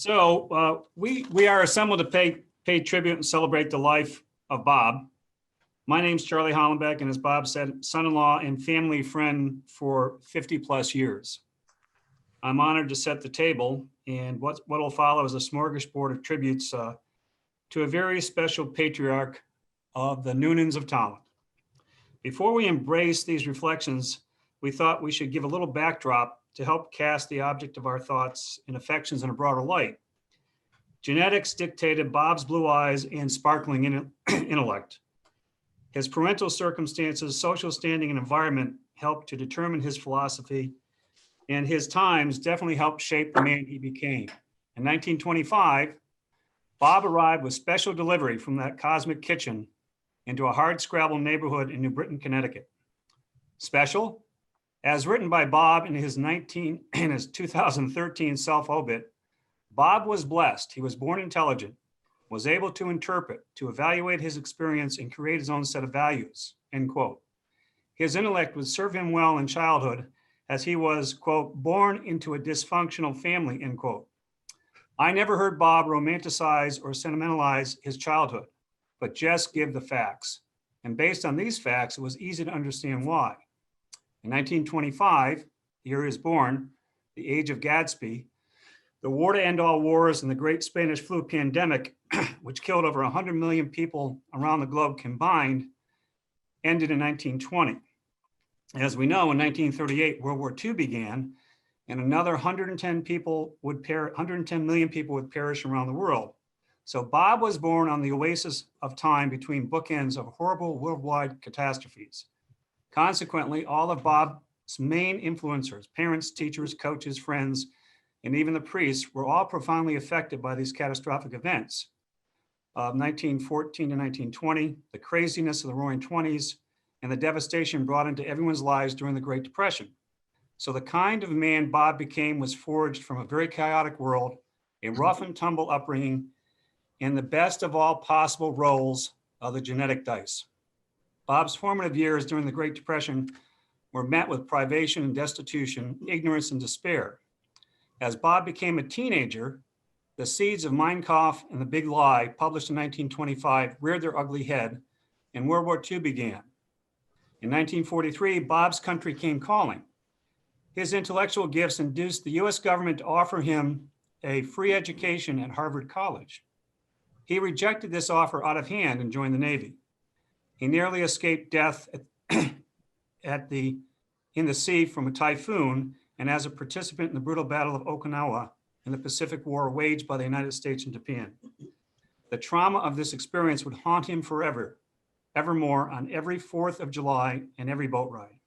We are assembled to pay tribute and celebrate the life of Bob. My name's Charlie Hollenbeck, and as Bob said, son-in-law and family friend for 50 plus years. I'm honored to set the table, and what will follow is a smorgasbord of tributes to a very special patriarch of the Noonans of Tolland. Before we embrace these reflections, we thought we should give a little backdrop to help cast the object of our thoughts and affections in a broader light. Genetics dictated Bob's blue eyes and sparkling intellect. His parental circumstances, social standing, and environment helped to determine his philosophy, and his times definitely helped shape the man he became. In 1925, Bob arrived with special delivery from that cosmic kitchen into a hardscrabble neighborhood in New Britain, Connecticut. Special? As written by Bob in his 2013 self-obit, Bob was blessed. He was born intelligent, was able to interpret, to evaluate his experience and create his own set of values, end quote. His intellect would serve him well in childhood as he was, quote, born into a dysfunctional family, end quote. I never heard Bob romanticize or sentimentalize his childhood, but just give the facts. And based on these facts, it was easy to understand why. In 1925, the year he was born, the age of Gadsby, the war to end all wars and the great Spanish flu pandemic, which killed over 100 million people around the globe combined, ended in 1920. As we know, in 1938, World War II began, and another 110 million people would perish around the world. So Bob was born on the oasis of time between bookends of horrible worldwide catastrophes. Consequently, all of Bob's main influencers, parents, teachers, coaches, friends, and even the priests were all profoundly affected by these catastrophic events of 1914 to 1920, the craziness of the Roaring '20s, and the devastation brought into everyone's lives during the Great Depression. So the kind of man Bob became was forged from a very chaotic world, a rough and tumble upbringing, and the best of all possible rolls of the genetic dice. Bob's formative years during the Great Depression were met with privation and destitution, ignorance and despair. As Bob became a teenager, the seeds of Mein Kampf and The Big Lie, published in 1925, reared their ugly head, and World War II began. In 1943, Bob's country came calling. His intellectual gifts induced the US government to offer him a free education at Harvard College. He rejected this offer out of hand and joined the Navy. He nearly escaped death in the sea from a typhoon and as a participant in the brutal Battle of Okinawa in the Pacific War waged by the United States and Japan. The trauma of this experience would haunt him forever, evermore, on every 4th of July and every boat ride.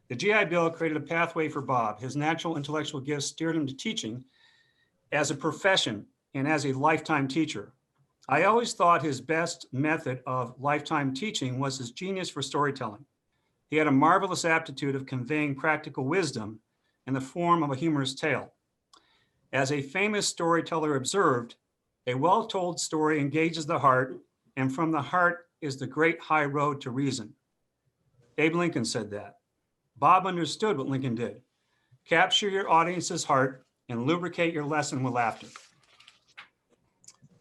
The GI Bill created a pathway for Bob. His natural intellectual gifts steered him to teaching as a profession and as a lifetime teacher. I always thought his best method of lifetime teaching was his genius for storytelling. He had a marvelous aptitude of conveying practical wisdom in the form of a humorous tale. As a famous storyteller observed, a well-told story engages the heart, and from the heart is the great high road to reason. Abe Lincoln said that. Bob understood what Lincoln did. Capture your audience's heart and lubricate your lesson with laughter.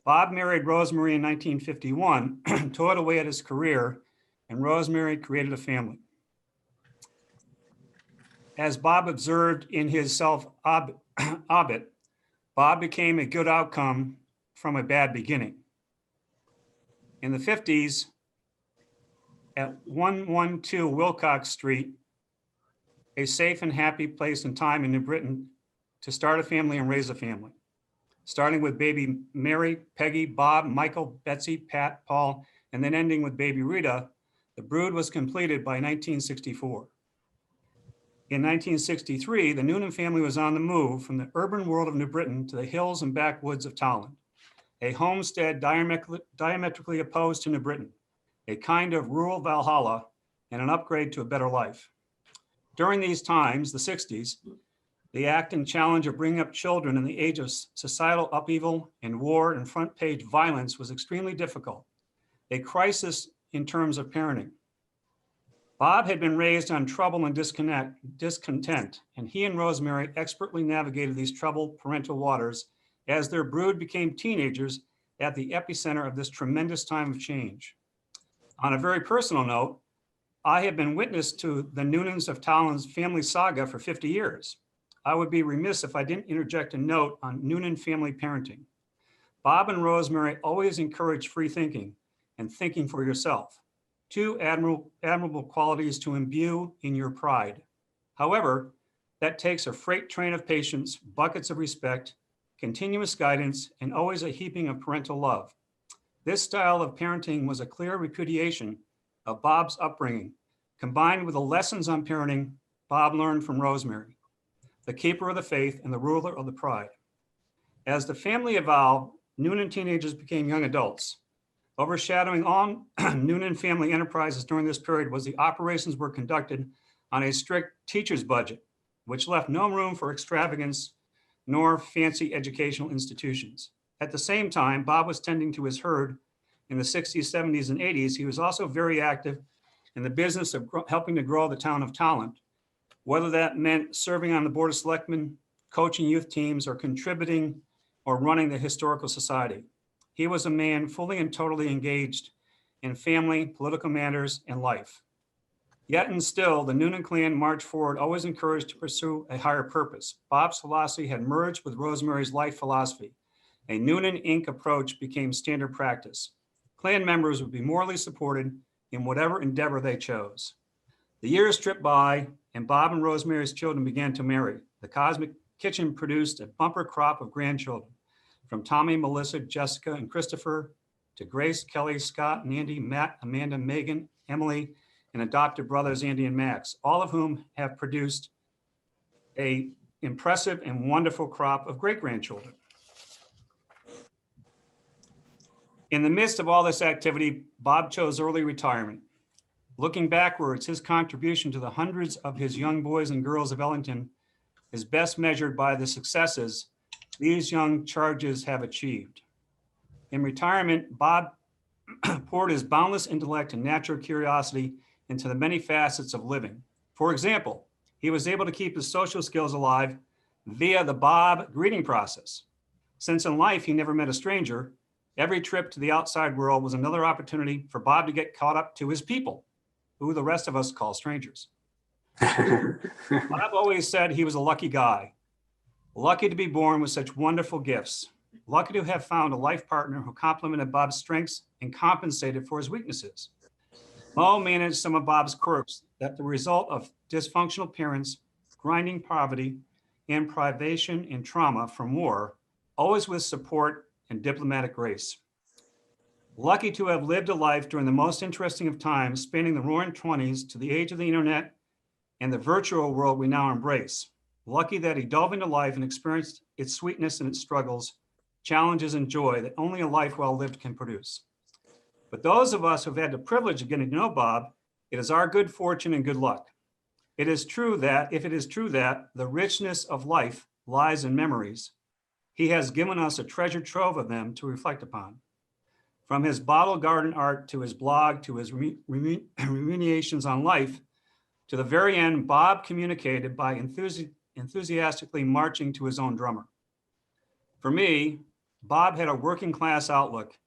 Bob married Rosemary in 1951, toiled away at his career, and Rosemary created a family. As Bob observed in his self-obit, Bob became a good outcome from a bad beginning. In the 50s, at 112 Wilcox Street, a safe and happy place and time in New Britain to start a family and raise a family. Starting with baby Mary, Peggy, Bob, Michael, Betsy, Pat, Paul, and then ending with baby Rita, the brood was completed by 1964. In 1963, the Noonan family was on the move from the urban world of New Britain to the hills and backwoods of Tolland, a homestead diametrically opposed to New Britain, a kind of rural Valhalla and an upgrade to a better life. During these times, the 60s, the act and challenge of bringing up children in the age of societal upheaval and war and front page violence was extremely difficult, a crisis in terms of parenting. Bob had been raised on trouble and discontent, and he and Rosemary expertly navigated these troubled parental waters as their brood became teenagers at the epicenter of this tremendous time of change. On a very personal note, I have been witness to the Noonans of Talon's family saga for 50 years. I would be remiss if I didn't interject a note on Noonan family parenting. Bob and Rosemary always encouraged free thinking and thinking for yourself, two admirable qualities to imbue in your pride. However, that takes a freight train of patience, buckets of respect, continuous guidance, and always a heaping of parental love. This style of parenting was a clear repudiation of Bob's upbringing, combined with the lessons on parenting Bob learned from Rosemary, the keeper of the faith and the ruler of the pride. As the family evolved, Noonan teenagers became young adults. Overshadowing all Noonan family enterprises during this period was the operations were conducted on a strict teacher's budget, which left no room for extravagance nor fancy educational institutions. At the same time, Bob was tending to his herd in the 60s, 70s, and 80s. He was also very active in the business of helping to grow the town of Talon, whether that meant serving on the Board of Selectmen, coaching youth teams, or contributing or running the Historical Society. He was a man fully and totally engaged in family, political matters, and life. Yet and still, the Noonan clan marched forward, always encouraged to pursue a higher purpose. Bob's philosophy had merged with Rosemary's life philosophy. A Noonan Inc. approach became standard practice. Clan members would be morally supported in whatever endeavor they chose. The years stripped by, and Bob and Rosemary's children began to marry. The Cosmic Kitchen produced a bumper crop of grandchildren, from Tommy, Melissa, Jessica, and Christopher, to Grace, Kelly, Scott, and Andy, Matt, Amanda, Megan, Emily, and adopted brothers Andy and Max, all of whom have produced an impressive and wonderful crop of great-grandchildren. In the midst of all this activity, Bob chose early retirement. Looking backwards, his contribution to the hundreds of his young boys and girls of Ellington is best measured by the successes these young charges have achieved. In retirement, Bob poured his boundless intellect and natural curiosity into the many facets of living. For example, he was able to keep his social skills alive via the Bob greeting process. Since in life he never met a stranger, every trip to the outside world was another opportunity for Bob to get caught up to his people, who the rest of us call strangers. Bob always said he was a lucky guy, lucky to be born with such wonderful gifts, lucky to have found a life partner who complemented Bob's strengths and compensated for his weaknesses. Mo managed some of Bob's quirks that the result of dysfunctional parents, grinding poverty, and privation and trauma from war, always with support and diplomatic grace. Lucky to have lived a life during the most interesting of times, spanning the roaring 20s to the age of the internet and the virtual world we now embrace. Lucky that he dove into life and experienced its sweetness and its struggles, challenges and joy that only a life well lived can produce. But those of us who've had the privilege of getting to know Bob, it is our good fortune and good luck. It is true that, if it is true that the richness of life lies in memories, he has given us a treasure trove of them to reflect upon. From his bottle garden art to his blog to his ruminations on life, to the very end, Bob communicated by enthusiastically marching to his own drummer. For me, Bob had a working class outlook,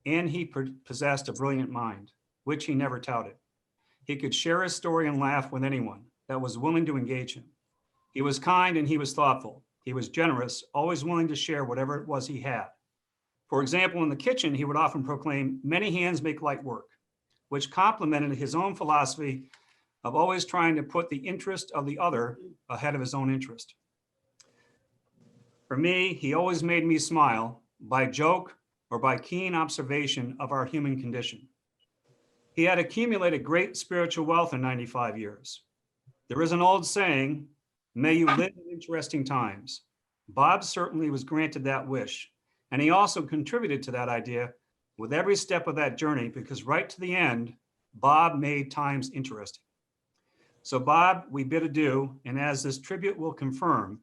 and he possessed a brilliant mind, which he never touted. He could share his story and laugh with anyone that was willing to engage him. He was kind and he was thoughtful. He was generous, always willing to share whatever it was he had. For example, in the kitchen, he would often proclaim, "Many hands make light work," which complemented his own philosophy of always trying to put the interest of the other ahead of his own interest. For me, he always made me smile by joke or by keen observation of our human condition. He had accumulated great spiritual wealth in 95 years. There is an old saying, "May you live in interesting times." Bob certainly was granted that wish, and he also contributed to that idea with every step of that journey, because right to the end, Bob made times interesting. So Bob, we bid adieu, and as this tribute will confirm,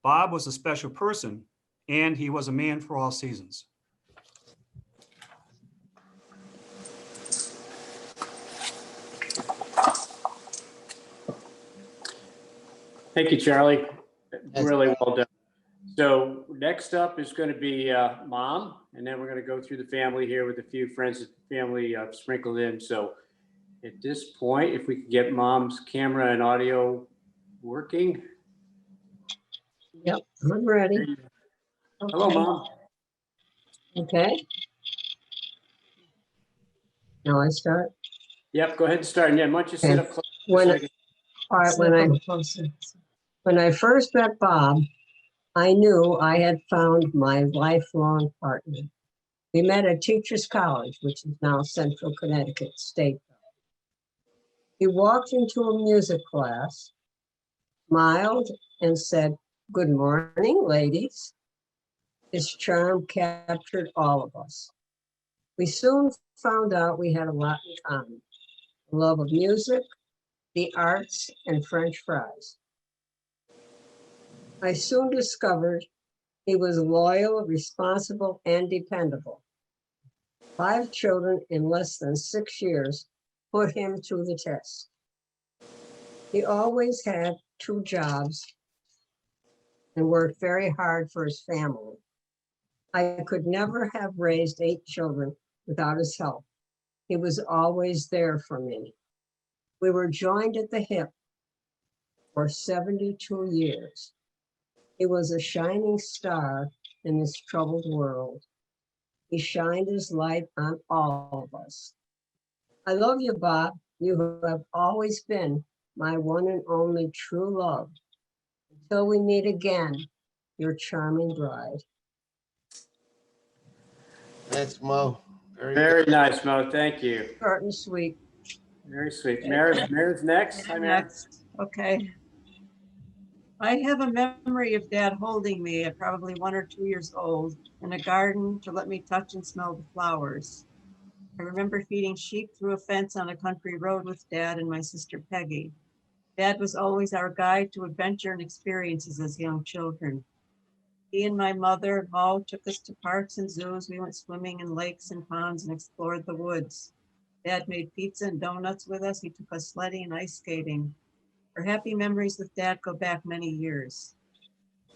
Bob was a special person, and he was a man for all seasons. Thank you, Charlie. Really well done. So next up is going to be Mom, and then we're going to go through the family here with a few friends and family sprinkled in. So at this point, if we could get Mom's camera and audio working. Yep, I'm ready. Hello, Okay. Mom. Okay. Now I start. Yep, go ahead and start. And yeah, why don't you sit up close? When, so I can- all right, when I first met Bob, I knew I had found my lifelong partner. We met at Teachers College, which is now Central Connecticut State. He walked into a music class, smiled, and said, "Good morning, ladies." His charm captured all of us. We soon found out we had a lot in common: a love of music, the arts, and French fries. I soon discovered he was loyal, responsible, and dependable. 5 children in less than 6 years put him to the test. He always had 2 jobs and worked very hard for his family. I could never have raised 8 children without his help. He was always there for me. We were joined at the hip for 72 years. He was a shining star in this troubled world. He shined his light on all of us. I love you, Bob. You have always been my one and only true love. Until we meet again, your charming bride. Thanks, Mo. Very nice, Mo. Thank you. Short and sweet. Very sweet. Mary's next. Hi, Mary. Next, okay. I have a memory of Dad holding me at probably 1 or 2 years old in a garden to let me touch and smell the flowers. I remember feeding sheep through a fence on a country road with Dad and my sister Peggy. Dad was always our guide to adventure and experiences as young children. He and my mother, Mo, took us to parks and zoos. We went swimming in lakes and ponds and explored the woods. Dad made pizza and donuts with us. He took us sledding and ice skating. Our happy memories with Dad go back many years.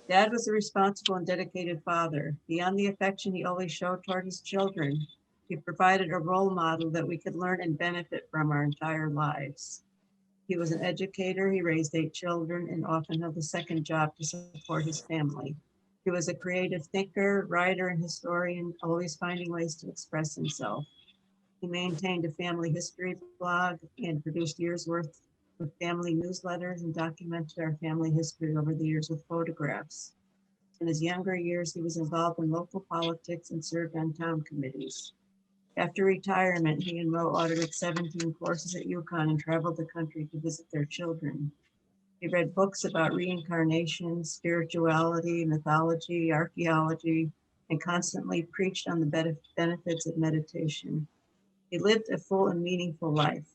Dad was a responsible and dedicated father. Beyond the affection he always showed toward his children, he provided a role model that we could learn and benefit from our entire lives. He was an educator. He raised 8 children and often held a second job to support his family. He was a creative thinker, writer, and historian, always finding ways to express himself. He maintained a family history blog and produced years' worth of family newsletters and documented our family history over the years with photographs. In his younger years, he was involved in local politics and served on town committees. After retirement, he and Mo audited 17 courses at UConn and traveled the country to visit their children. He read books about reincarnation, spirituality, mythology, archaeology, and constantly preached on the benefits of meditation. He lived a full and meaningful life.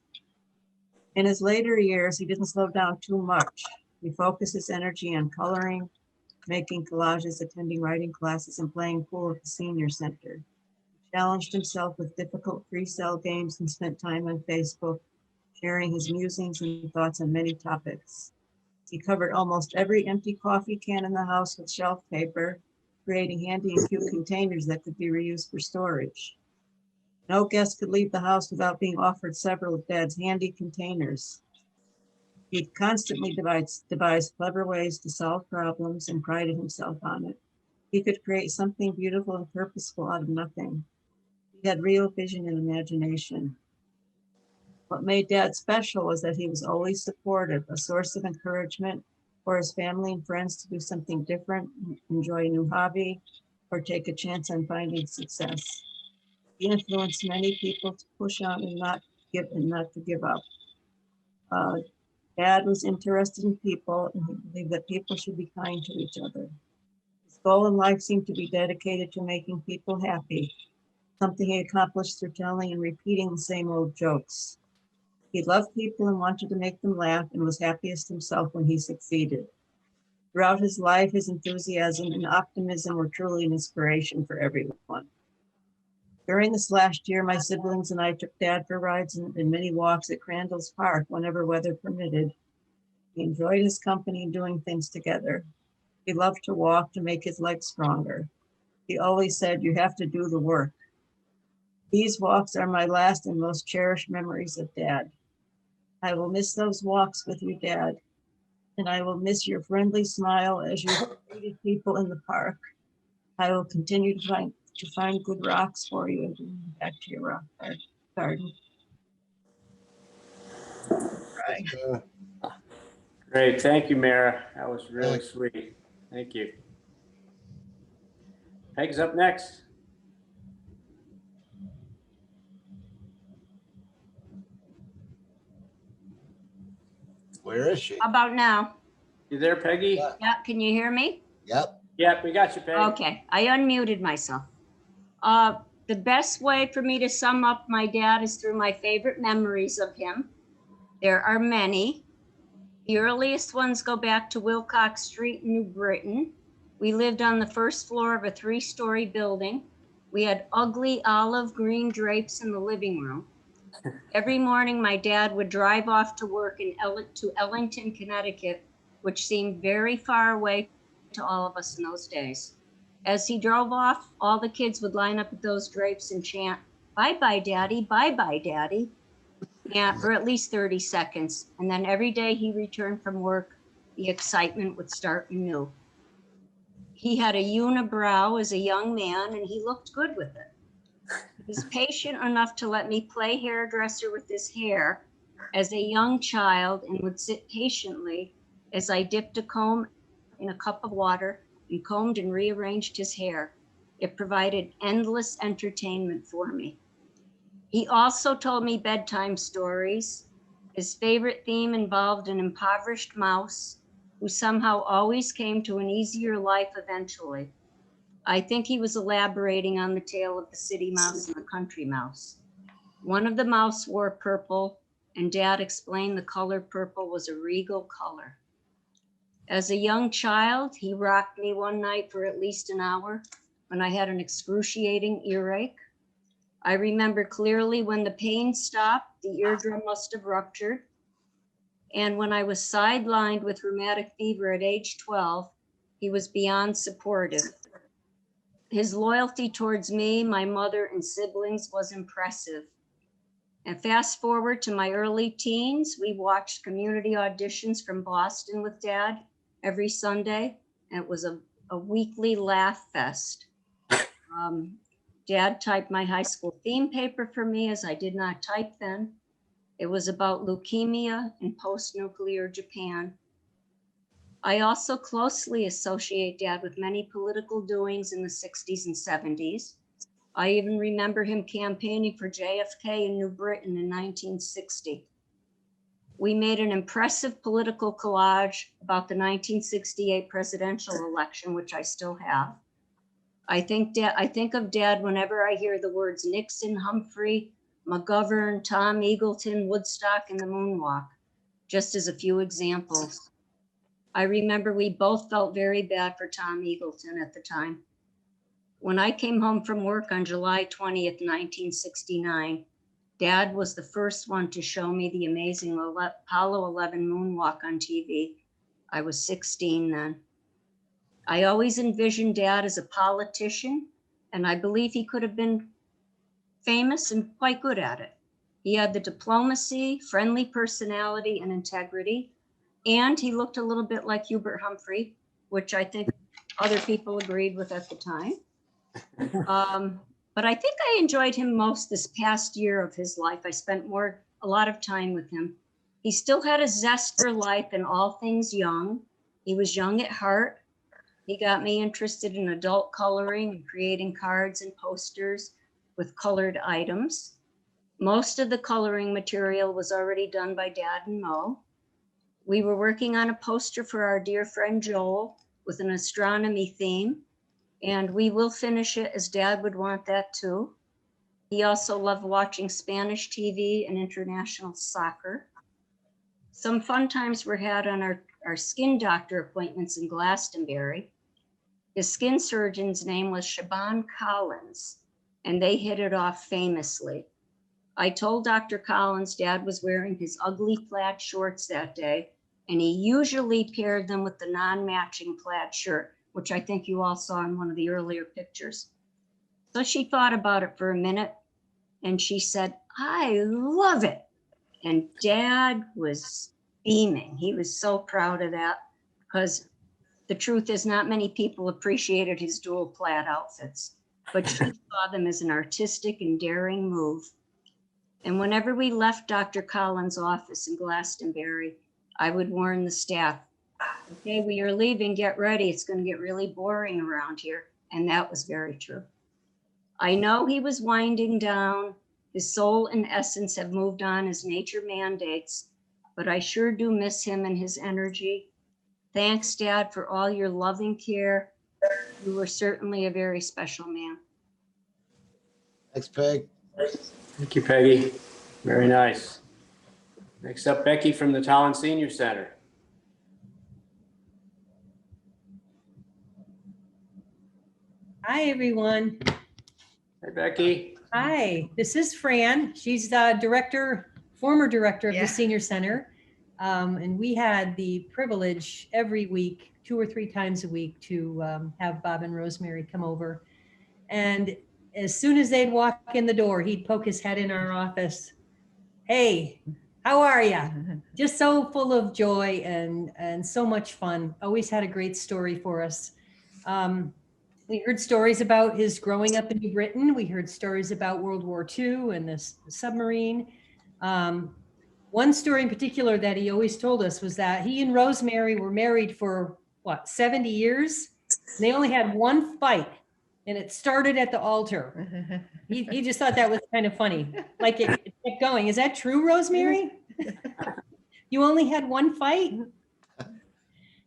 In his later years, he didn't slow down too much. He focused his energy on coloring, making collages, attending writing classes, and playing pool at the senior center. He challenged himself with difficult freestyle games and spent time on Facebook, sharing his musings and thoughts on many topics. He covered almost every empty coffee can in the house with shelf paper, creating handy and cute containers that could be reused for storage. No guest could leave the house without being offered several of Dad's handy containers. He'd constantly devised clever ways to solve problems and prided himself on it. He could create something beautiful and purposeful out of nothing. He had real vision and imagination. What made Dad special was that he was always supportive, a source of encouragement for his family and friends to do something different, enjoy a new hobby, or take a chance on finding success. He influenced many people to push on and not to give up. Dad was interested in people, and he believed that people should be kind to each other. His goal in life seemed to be dedicated to making people happy, something he accomplished through telling and repeating the same old jokes. He loved people and wanted to make them laugh and was happiest himself when he succeeded. Throughout his life, his enthusiasm and optimism were truly an inspiration for everyone. During this last year, my siblings and I took Dad for rides and many walks at Crandall's Park whenever weather permitted. We enjoyed his company and doing things together. He loved to walk to make his legs stronger. He always said, "You have to do the work." These walks are my last and most cherished memories of Dad. I will miss those walks with you, Dad, and I will miss your friendly smile as you greeted people in the park. I will continue to find good rocks for you and bring them back to your rock garden. Right. Great, thank you, Mara. That was really sweet. Thank you. Peg's up next. Where is she? How about now? You there, Peggy? Yeah. Yeah, can you hear me? Yep. Yeah, we got you, Peg. Okay, I unmuted myself. The best way for me to sum up my dad is through my favorite memories of him. There are many. The earliest ones go back to Wilcox Street in New Britain. We lived on the first floor of a 3-story building. We had ugly olive green drapes in the living room. Every morning, my dad would drive off to work to Ellington, Connecticut, which seemed very far away to all of us in those days. As he drove off, all the kids would line up at those drapes and chant, "Bye-bye, Daddy, bye-bye, Daddy," for at least 30 seconds. And then every day he returned from work, the excitement would start anew. He had a unibrow as a young man, and he looked good with it. He was patient enough to let me play hairdresser with his hair as a young child and would sit patiently as I dipped a comb in a cup of water and combed and rearranged his hair. It provided endless entertainment for me. He also told me bedtime stories. His favorite theme involved an impoverished mouse who somehow always came to an easier life eventually. I think he was elaborating on the tale of the city mouse and the country mouse. One of the mouse wore purple, and Dad explained the color purple was a regal color. As a young child, he rocked me one night for at least an hour when I had an excruciating earache. I remember clearly when the pain stopped, the eardrum must have ruptured. And when I was sidelined with rheumatic fever at age 12, he was beyond supportive. His loyalty towards me, my mother, and siblings was impressive. And fast forward to my early teens, we watched community auditions from Boston with Dad every Sunday. And it was a weekly laugh fest. Dad typed my high school theme paper for me as I did not type then. It was about leukemia in post-nuclear Japan. I also closely associate Dad with many political doings in the 60s and 70s. I even remember him campaigning for JFK in New Britain in 1960. We made an impressive political collage about the 1968 presidential election, which I still have. I think of Dad whenever I hear the words Nixon, Humphrey, McGovern, Tom Eagleton, Woodstock, and the Moonwalk, just as a few examples. I remember we both felt very bad for Tom Eagleton at the time. When I came home from work on July 20th, 1969, Dad was the first one to show me the amazing Apollo 11 moonwalk on TV. I was 16 then. I always envisioned Dad as a politician, and I believe he could have been famous and quite good at it. He had the diplomacy, friendly personality, and integrity. And he looked a little bit like Hubert Humphrey, which I think other people agreed with at the time. But I think I enjoyed him most this past year of his life. I spent a lot of time with him. He still had a zest for life and all things young. He was young at heart. He got me interested in adult coloring and creating cards and posters with colored items. Most of the coloring material was already done by Dad and Mo. We were working on a poster for our dear friend Joel with an astronomy theme, and we will finish it as Dad would want that too. He also loved watching Spanish TV and international soccer. Some fun times were had on our skin doctor appointments in Glastonbury. His skin surgeon's name was Shaban Collins, and they hit it off famously. I told Dr. Collins Dad was wearing his ugly flat shorts that day, and he usually paired them with the non-matching plaid shirt, which I think you all saw in one of the earlier pictures. So she thought about it for a minute and she said, I love it. And Dad was beaming. He was so proud of that because the truth is not many people appreciated his dual plaid outfits, but she saw them as an artistic and daring move. And whenever we left Dr. Collins' office in Glastonbury, I would warn the staff, okay, we are leaving, get ready. It's going to get really boring around here. And that was very true. I know he was winding down. His soul and essence have moved on as nature mandates, but I sure do miss him and his energy. Thanks, Dad, for all your loving care. You were certainly a very special man. Thanks, Peg. Thank you, Peggy. Very nice. Next up, Becky from the Talon Senior Center. Hi, everyone. Hey, Becky. Hi, this is Fran. She's the former director of the Senior Center. And we had the privilege every week, 2 or 3 times a week, to have Bob and Rosemary come over. And as soon as they'd walk in the door, he'd poke his head in our office. Hey, how are you? Just so full of joy and so much fun. Always had a great story for us. We heard stories about his growing up in New Britain. We heard stories about World War II and the submarine. One story in particular that he always told us was that he and Rosemary were married for 70 years? And they only had one fight, and it started at the altar. He just thought that was kind of funny. Like it kept going. Is that true, Rosemary? You only had one fight?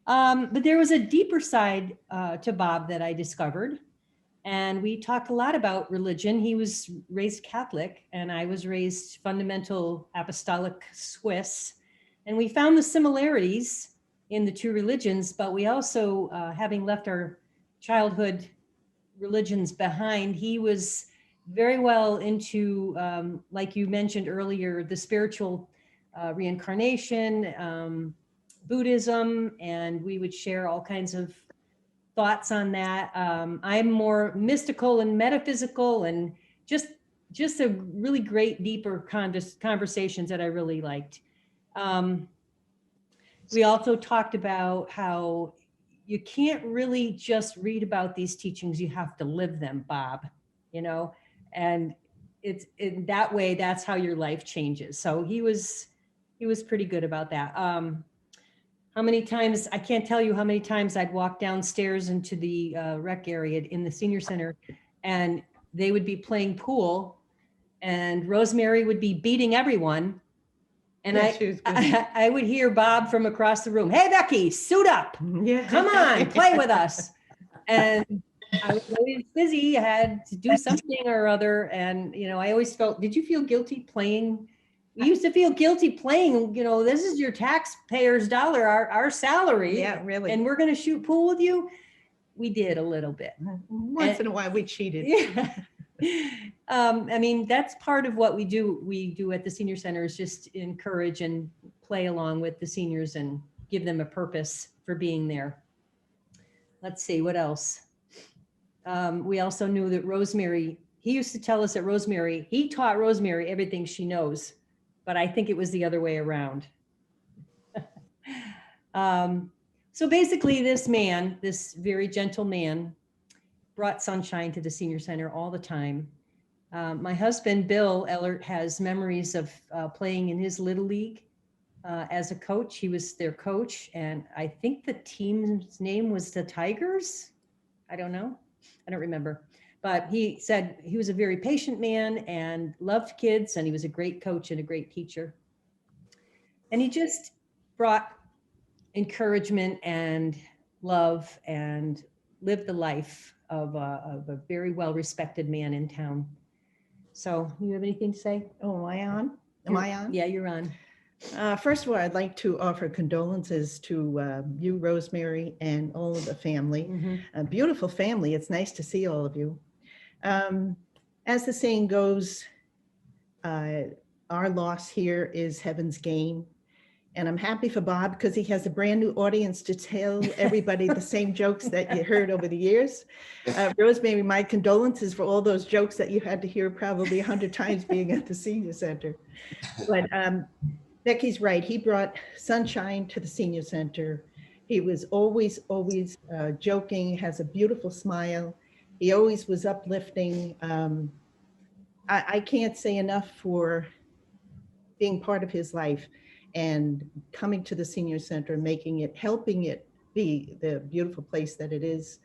But there was a deeper side to Bob that I discovered. And we talked a lot about religion. He was raised Catholic and I was raised fundamental apostolic Swiss. And we found the similarities in the two religions, but we also, having left our childhood religions behind, he was very well into, like you mentioned earlier, the spiritual reincarnation, Buddhism, and we would share all kinds of thoughts on that. I'm more mystical and metaphysical and just a really great deeper conversations that I really liked. We also talked about how you can't really just read about these teachings, you have to live them, Bob, and it's in that way, that's how your life changes. So he was pretty good about that. How many times, I can't tell you how many times I'd walk downstairs into the rec area in the senior center and they would be playing pool and Rosemary would be beating everyone. And I would hear Bob from across the room, hey, Becky, suit up. Yeah. Come on, play with us. And I was always busy, I had to do something or other. And, I always felt, did you feel guilty playing? We used to feel guilty playing, this is your taxpayers' dollar, our salary. Yeah, really. And we're going to shoot pool with you. We did a little bit. Once in a while we cheated. Yeah. That's part of what we do at the senior center is just encourage and play along with the seniors and give them a purpose for being there. Let's see, what else? We also knew that Rosemary, he used to tell us that he taught Rosemary everything she knows. But I think it was the other way around. So basically this very gentle man, brought sunshine to the senior center all the time. My husband, Bill Ellert, has memories of playing in his Little League as a coach. He was their coach. And I think the team's name was the Tigers. I don't know. I don't remember. But he said he was a very patient man and loved kids, and he was a great coach and a great teacher. And he just brought encouragement and love and lived the life of a very well-respected man in town. So you have anything to say? Oh, am I on? Am I on? Yeah, you're on. First of all, I'd like to offer condolences to you, Rosemary, and all of the family. Mm-hmm. A beautiful family. It's nice to see all of you. As the saying goes, our loss here is heaven's gain. And I'm happy for Bob because he has a brand new audience to tell everybody the same jokes that you heard over the years. Rosemary, my condolences for all those jokes that you had to hear probably 100 times being at the senior center. But Becky's right. He brought sunshine to the senior center. He was always joking, has a beautiful smile. He always was uplifting. I can't say enough for being part of his life and coming to the senior center, making it, helping it be the beautiful place that it is.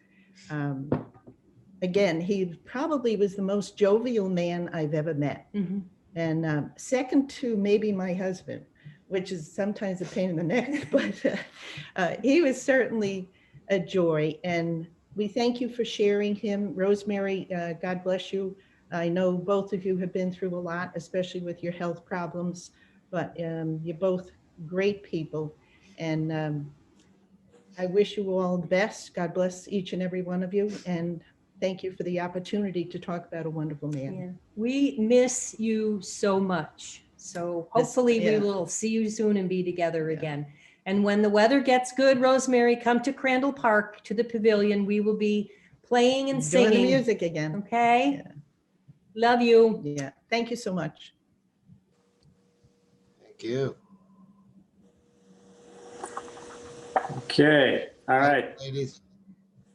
Again, he probably was the most jovial man I've ever met. Mhm. And second to maybe my husband, which is sometimes a pain in the neck, but he was certainly a joy. And we thank you for sharing him. Rosemary, God bless you. I know both of you have been through a lot, especially with your health problems, but you're both great people. And I wish you all the best. God bless each and every one of you. And thank you for the opportunity to talk about a wonderful man. Yeah. We miss you so much. So Miss- hopefully we yeah. will see you soon and be together Yeah. again. And when the weather gets good, Rosemary, come to Crandall Park to the pavilion. We will be playing and Doing the singing. music again. Okay? Yeah. Love you. Yeah. Thank you so much. Thank you. Okay, all right. Ladies,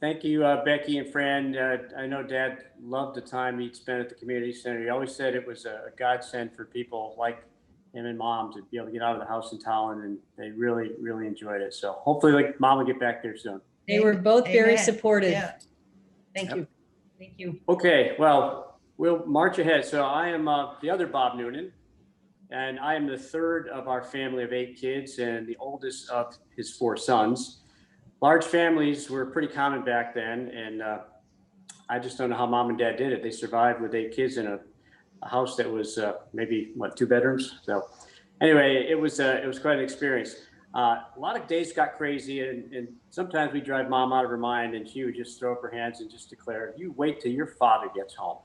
Thank you, Becky and Fran. I know Dad loved the time he'd spent at the community center. He always said it was a godsend for people like him and Mom to be able to get out of the house in Tallinn, and they really, really enjoyed it. So hopefully, like, Mom will get back there soon. They were both very Amen. supportive. Yeah. Thank Yep. you. Thank you. Okay, well, we'll march ahead. So I am the other Bob Noonan, and I am the third of our family of 8 kids and the oldest of his 4 sons. Large families were pretty common back then, and I just don't know how Mom and Dad did it. They survived with 8 kids in a house that was maybe, what, 2 bedrooms? So anyway, it was quite an experience. A lot of days got crazy, and sometimes we drive Mom out of her mind, and she would just throw up her hands and just declare, "You wait till your father gets home."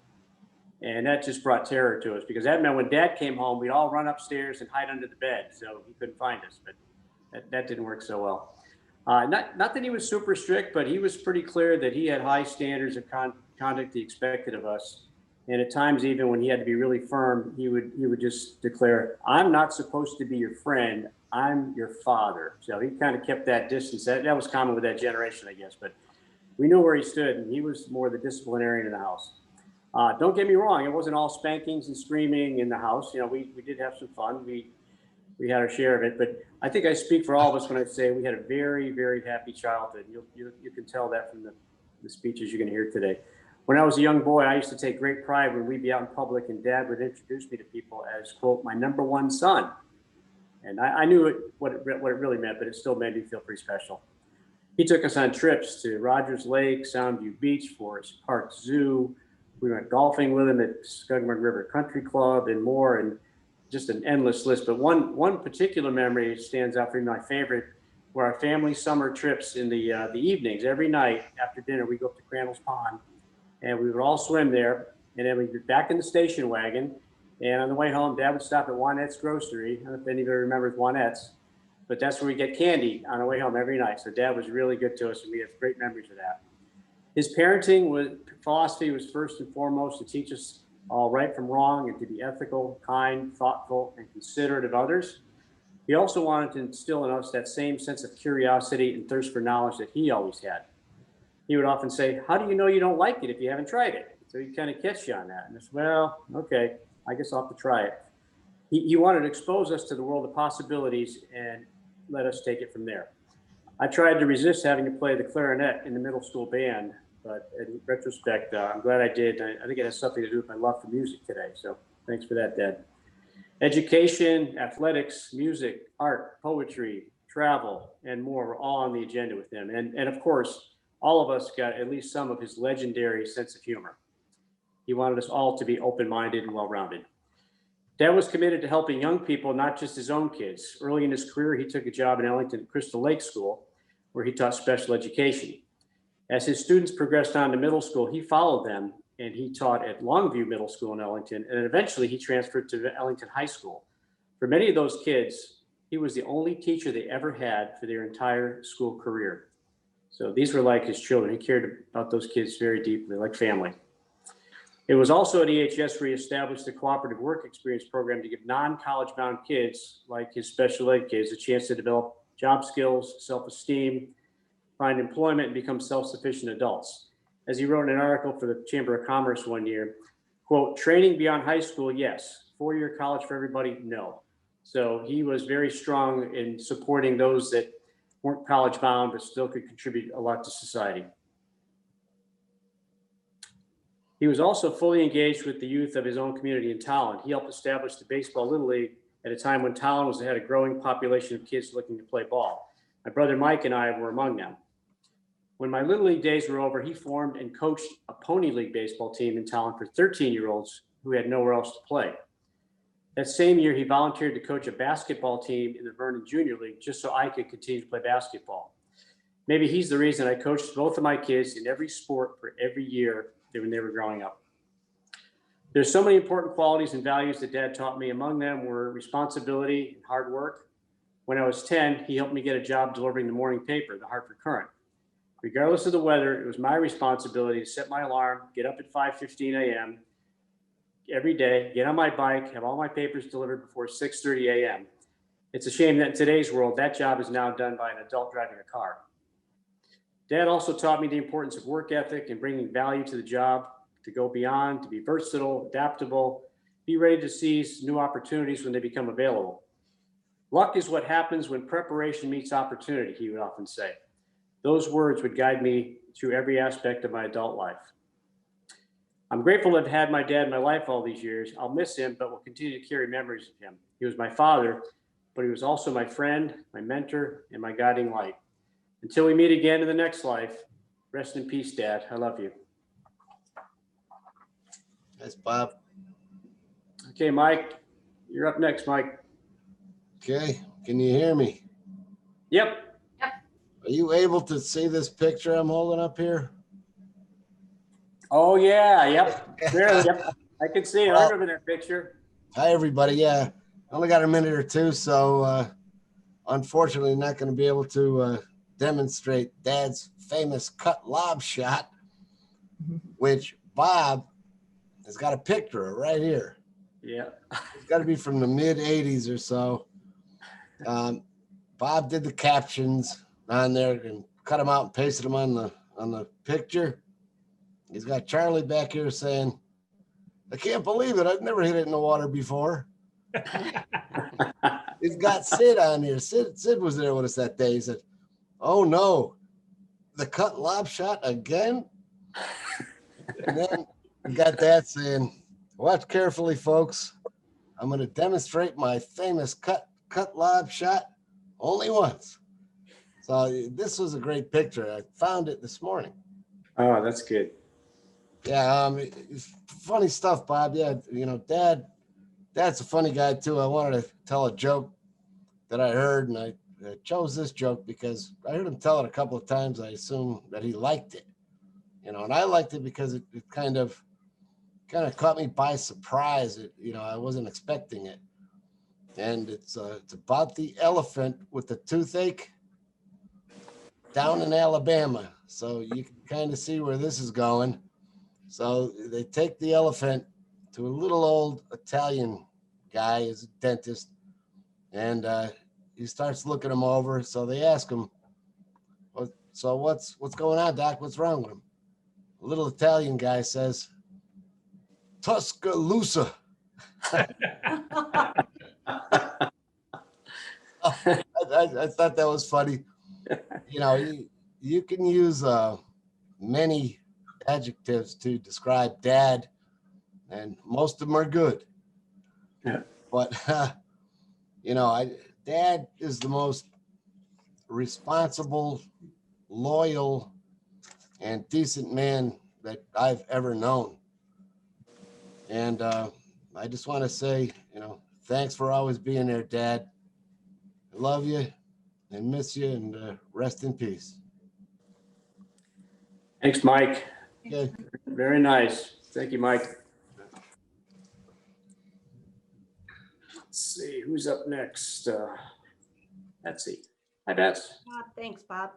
And that just brought terror to us, because that meant when Dad came home, we'd all run upstairs and hide under the bed so he couldn't find us. But that didn't work so well. Not that he was super strict, but he was pretty clear that he had high standards of conduct he expected of us. And at times, even when he had to be really firm, he would just declare, "I'm not supposed to be your friend. I'm your father." So he kind of kept that distance. That was common with that generation, I guess. But we knew where he stood, and he was more the disciplinarian in the house. Don't get me wrong; it wasn't all spankings and screaming in the house. You know, we did have some fun. We had our share of it, but I think I speak for all of us when I say we had a very, very happy childhood. You can tell that from the speeches you're going to hear today. When I was a young boy, I used to take great pride when we'd be out in public and Dad would introduce me to people as, quote, my #1 son. And I knew what it really meant, but it still made me feel pretty special. He took us on trips to Rogers Lake, Soundview Beach, Forest Park Zoo. We went golfing with him at Skugman River Country Club and more, and just an endless list. But one particular memory stands out for me, my favorite, were our family summer trips in the evenings. Every night after dinner, we go up to Crandall's Pond, and we would all swim there. And then we'd be back in the station wagon. And on the way home, Dad would stop at Juanette's Grocery. I don't know if anybody remembers Juanette's, but that's where we get candy on our way home every night. So Dad was really good to us, and we have great memories of that. His parenting philosophy was first and foremost to teach us all right from wrong and to be ethical, kind, thoughtful, and considerate of others. He also wanted to instill in us that same sense of curiosity and thirst for knowledge that he always had. He would often say, "How do you know you don't like it if you haven't tried it?" So he'd kind of catch you on that. And I said, "Well, okay, I guess I'll have to try it." He wanted to expose us to the world of possibilities and let us take it from there. I tried to resist having to play the clarinet in the middle school band, but in retrospect, I'm glad I did. I think it has something to do with my love for music today. So thanks for that, Dad. Education, athletics, music, art, poetry, travel, and more were all on the agenda with him. And of course, all of us got at least some of his legendary sense of humor. He wanted us all to be open-minded and well-rounded. Dad was committed to helping young people, not just his own kids. Early in his career, he took a job in Ellington at Crystal Lake School, where he taught special education. As his students progressed on to middle school, he followed them, and he taught at Longview Middle School in Ellington, and eventually he transferred to Ellington High School. For many of those kids, He was the only teacher they ever had for their entire school career. So these were like his children. He cared about those kids very deeply, like family. It was also at EHS where he established the cooperative work experience program to give non-college bound kids, like his special ed kids, a chance to develop job skills, self-esteem, find employment, and become self-sufficient adults. As he wrote in an article for the Chamber of Commerce one year, quote, training beyond high school, yes. 4-year college for everybody, no. So he was very strong in supporting those that weren't college bound, but still could contribute a lot to society. He was also fully engaged with the youth of his own community in Tallinn. He helped establish the Baseball Little League at a time when Tallinn had a growing population of kids looking to play ball. My brother Mike and I were among them. When my Little League days were over, he formed and coached a Pony League baseball team in Tallinn for 13-year-olds who had nowhere else to play. That same year, he volunteered to coach a basketball team in the Vernon Junior League just so I could continue to play basketball. Maybe he's the reason I coached both of my kids in every sport for every year when they were growing up. There's so many important qualities and values that Dad taught me. Among them were responsibility and hard work. When I was 10, he helped me get a job delivering the morning paper, the Hartford Courant. Regardless of the weather, it was my responsibility to set my alarm, get up at 5:15 a.m. every day, get on my bike, have all my papers delivered before 6:30 a.m. It's a shame that in today's world, that job is now done by an adult driving a car. Dad also taught me the importance of work ethic and bringing value to the job, to go beyond, to be versatile, adaptable, be ready to seize new opportunities when they become available. Luck is what happens when preparation meets opportunity, he would often say. Those words would guide me through every aspect of my adult life. I'm grateful to have had my dad in my life all these years. I'll miss him, but will continue to carry memories of him. He was my father, but he was also my friend, my mentor, and my guiding light. Until we meet again in the next life, rest in peace, Dad. I love you. That's Bob. Okay, Mike, you're up next, Mike. Okay, can you hear me? Yep. Are you able to see this picture I'm holding up here? Oh, yeah, yep. There, yep. I can see it. I remember that picture. Hi, everybody. Yeah, I only got a minute or two, so unfortunately not going to be able to demonstrate Dad's famous cut lob shot, which Bob has got a picture of right here. Yeah. It's got to be from the mid 80s or so. Bob did the captions on there and cut them out and pasted them on the picture. He's got Charlie back here saying, I can't believe it. I've never hit it in the water before. He's got Sid on here. Sid was there with us that day. He said, oh no, the cut lob shot again? And then we got Dad saying, watch carefully, folks. I'm going to demonstrate my famous cut lob shot only once. So this was a great picture. I found it this morning. Oh, that's good. Yeah, it's funny stuff, Bob. Yeah, you know, Dad's a funny guy too. I wanted to tell a joke that I heard, and I chose this joke because I heard him tell it a couple of times. I assume that he liked it, you know, and I liked it because it kind of caught me by surprise. I wasn't expecting it, and it's about the elephant with the toothache down in Alabama. So you can kind of see where this is going. So they take the elephant to a little old Italian guy, is a dentist, and he starts looking him over. So they ask him, well, so what's going on, Doc? What's wrong with him? A little Italian guy says, Tuscaloosa. I thought that was funny. You know, you can use many adjectives to describe Dad, and most of them are good. Yeah. But Dad is the most responsible, loyal, and decent man that I've ever known. And I just want to say, thanks for always being there, Dad. I love you and miss you, and rest in peace. Thanks, Mike. Okay. Very nice. Thank you, Mike. Let's see, who's up next? Betsy. Hi, Bets. Thanks, Bob.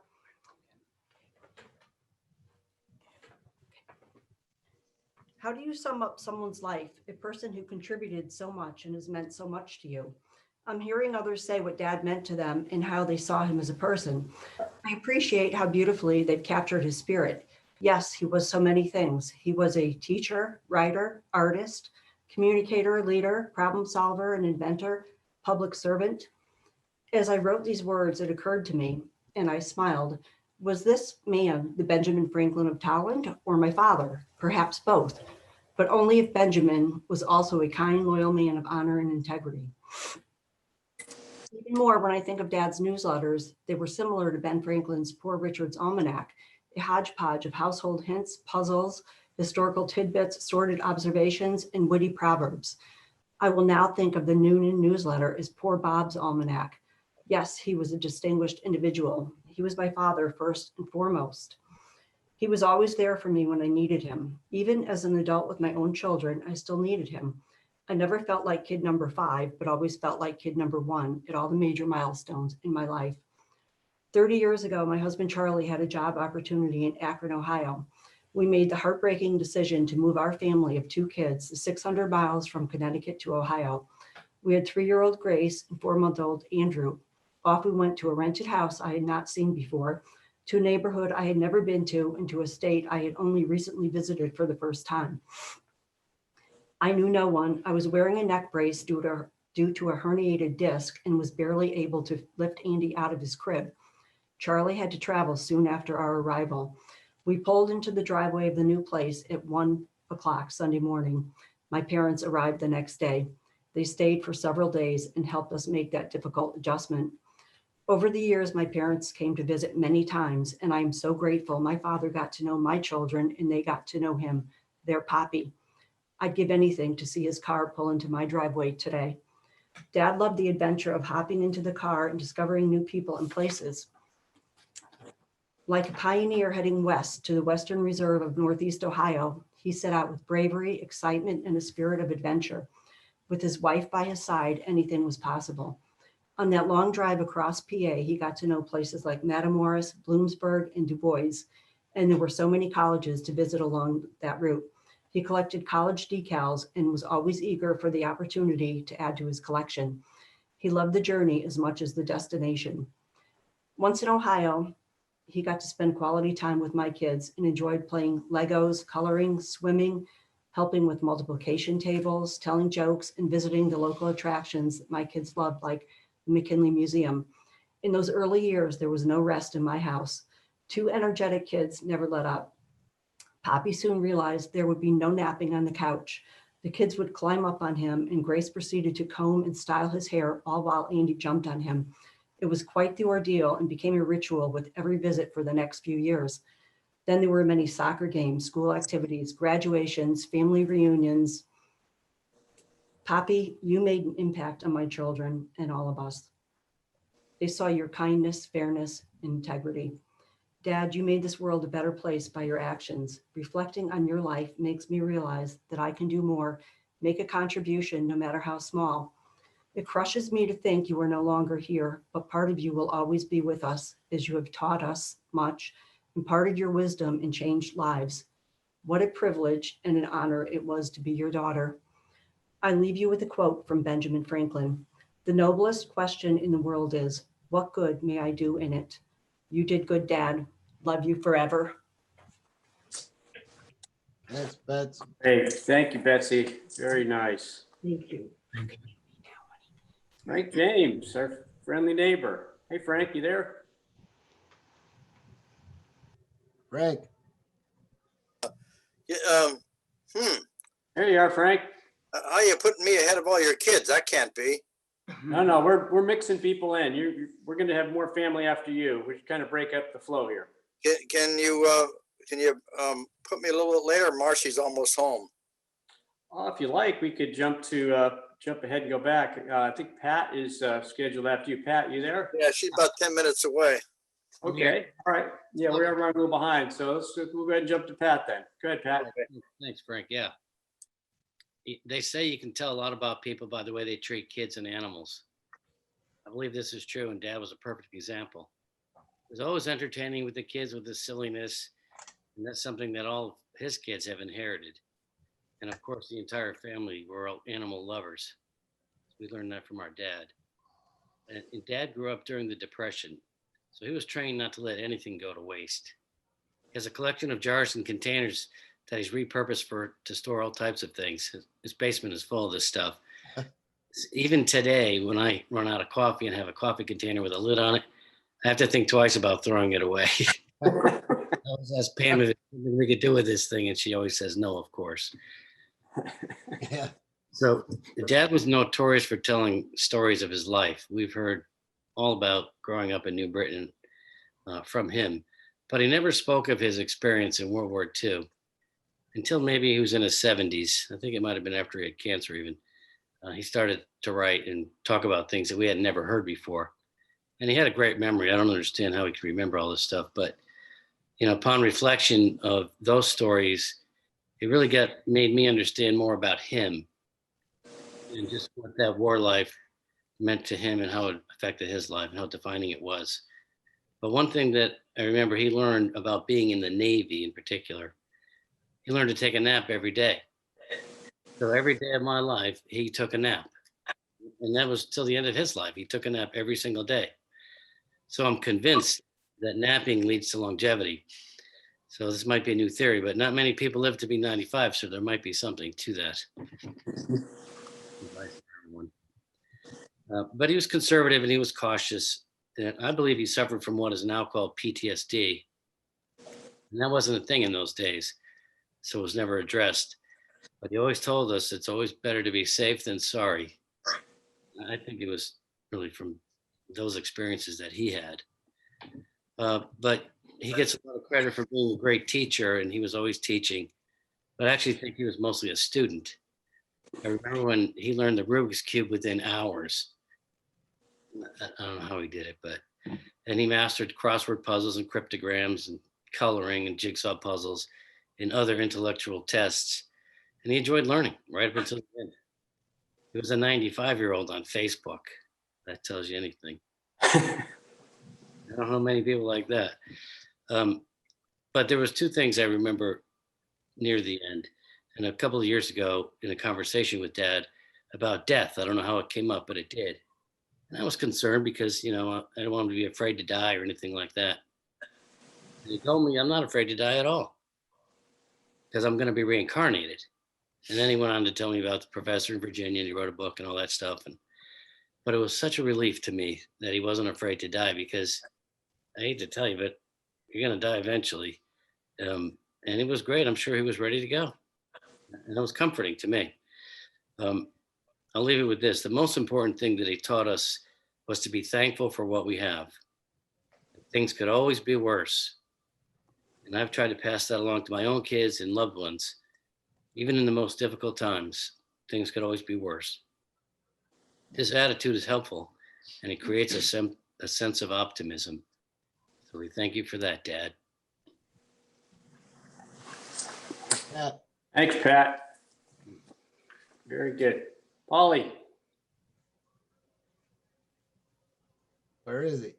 How do you sum up someone's life, a person who contributed so much and has meant so much to you? I'm hearing others say what Dad meant to them and how they saw him as a person. I appreciate how beautifully they've captured his spirit. Yes, he was so many things. He was a teacher, writer, artist, communicator, leader, problem solver, and inventor, public servant. As I wrote these words, it occurred to me, and I smiled. Was this man the Benjamin Franklin of Talland or my father? Perhaps both, but only if Benjamin was also a kind, loyal man of honor and integrity. Even more when I think of Dad's newsletters, they were similar to Ben Franklin's Poor Richard's Almanac, a hodgepodge of household hints, puzzles, historical tidbits, sordid observations, and witty proverbs. I will now think of the Noonan newsletter as Poor Bob's Almanac. Yes, he was a distinguished individual. He was my father first and foremost. He was always there for me when I needed him. Even as an adult with my own children, I still needed him. I never felt like kid number 5, but always felt like kid number 1 at all the major milestones in my life. 30 years ago, my husband Charlie had a job opportunity in Akron, Ohio. We made the heartbreaking decision to move our family of 2 kids 600 miles from Connecticut to Ohio. We had 3-year-old Grace and 4-month-old Andrew. Off we went to a rented house I had not seen before, to a neighborhood I had never been to, and to a state I had only recently visited for the first time. I knew no one. I was wearing a neck brace due to a herniated disc and was barely able to lift Andy out of his crib. Charlie had to travel soon after our arrival. We pulled into the driveway of the new place at 1 o'clock Sunday morning. My parents arrived the next day. They stayed for several days and helped us make that difficult adjustment. Over the years, my parents came to visit many times, and I am so grateful my father got to know my children and they got to know him, their Poppy. I'd give anything to see his car pull into my driveway today. Dad loved the adventure of hopping into the car and discovering new people and places. Like a pioneer heading west to the Western Reserve of Northeast Ohio, he set out with bravery, excitement, and a spirit of adventure. With his wife by his side, anything was possible. On that long drive across PA, he got to know places like Matamoros, Bloomsburg, and Du Bois, and there were so many colleges to visit along that route. He collected college decals and was always eager for the opportunity to add to his collection. He loved the journey as much as the destination. Once in Ohio, he got to spend quality time with my kids and enjoyed playing Legos, coloring, swimming, helping with multiplication tables, telling jokes, and visiting the local attractions that my kids loved, like the McKinley Museum. In those early years, there was no rest in my house. 2 energetic kids never let up. Poppy soon realized there would be no napping on the couch. The kids would climb up on him, and Grace proceeded to comb and style his hair, all while Andy jumped on him. It was quite the ordeal and became a ritual with every visit for the next few years. Then there were many soccer games, school activities, graduations, family reunions. Poppy, you made an impact on my children and all of us. They saw your kindness, fairness, and integrity. Dad, you made this world a better place by your actions. Reflecting on your life makes me realize that I can do more, make a contribution, no matter how small. It crushes me to think you are no longer here, but part of you will always be with us, as you have taught us much, imparted your wisdom, and changed lives. What a privilege and an honor it was to be your daughter. I leave you with a quote from Benjamin Franklin. The noblest question in the world is, what good may I do in it? You did good, Dad. Love you forever. Thanks, Bets. Hey, thank you, Betsy. Very nice. Thank you. Frank James, our friendly neighbor. Hey, Frank, you there? Frank, Yeah, There you are, Frank. how you putting me ahead of all your kids? That can't be. No, we're mixing people in. We're going to have more family after you. We kind of break up the flow here. Can you put me a little bit later? Marcy's almost home. Well, if you like, we could jump ahead and go back. I think Pat is scheduled after you. Pat, you there? Yeah, she's about 10 minutes away. Okay. All right. Yeah, we're running a little behind. So we'll go ahead and jump to Pat then. Go ahead, Pat. Thanks, Frank. Yeah. They say you can tell a lot about people by the way they treat kids and animals. I believe this is true, and Dad was a perfect example. He was always entertaining with the kids with his silliness, and that's something that all of his kids have inherited. And of course, the entire family were all animal lovers. We learned that from our dad. And Dad grew up during the Depression, so he was trained not to let anything go to waste. He has a collection of jars and containers that he's repurposed to store all types of things. His basement is full of this stuff. Even today, when I run out of coffee and have a coffee container with a lid on it, I have to think twice about throwing it away. I always ask Pam if there's something we could do with this thing, and she always says no, of course. Yeah. So Dad was notorious for telling stories of his life. We've heard all about growing up in New Britain from him, but he never spoke of his experience in World War II until maybe he was in his 70s. I think it might have been after he had cancer even. He started to write and talk about things that we had never heard before. And he had a great memory. I don't understand how he could remember all this stuff, but upon reflection of those stories, it really made me understand more about him and just what that war life meant to him and how it affected his life and how defining it was. But one thing that I remember he learned about being in the Navy in particular, he learned to take a nap every day. So every day of my life, he took a nap. And that was till the end of his life. He took a nap every single day. So I'm convinced that napping leads to longevity. So this might be a new theory, but not many people live to be 95, so there might be something to that. But he was conservative and he was cautious. And I believe he suffered from what is now called PTSD. And that wasn't a thing in those days, so it was never addressed. But he always told us it's always better to be safe than sorry. I think it was really from those experiences that he had. But he gets a lot of credit for being a great teacher, and he was always teaching. But I actually think he was mostly a student. I remember when he learned the Rubik's Cube within hours. I don't know how he did it, and he mastered crossword puzzles and cryptograms and coloring and jigsaw puzzles and other intellectual tests. And he enjoyed learning right up until the end. He was a 95-year-old on Facebook. That tells you anything. I don't know many people like that. But there was two things I remember near the end. And a couple of years ago in a conversation with Dad about death, I don't know how it came up, but it did. And I was concerned because, I don't want him to be afraid to die or anything like that. And he told me I'm not afraid to die at all because I'm going to be reincarnated. And then he went on to tell me about the professor in Virginia, and he wrote a book and all that stuff. But it was such a relief to me that he wasn't afraid to die, because I hate to tell you, but you're going to die eventually. And it was great. I'm sure he was ready to go. And it was comforting to me. I'll leave it with this. The most important thing that he taught us was to be thankful for what we have. Things could always be worse. And I've tried to pass that along to my own kids and loved ones. Even in the most difficult times, things could always be worse. This attitude is helpful, and it creates a sense of optimism. So we thank you for that, Dad. Yeah. Thanks, Pat. Very good. Polly. Where is he?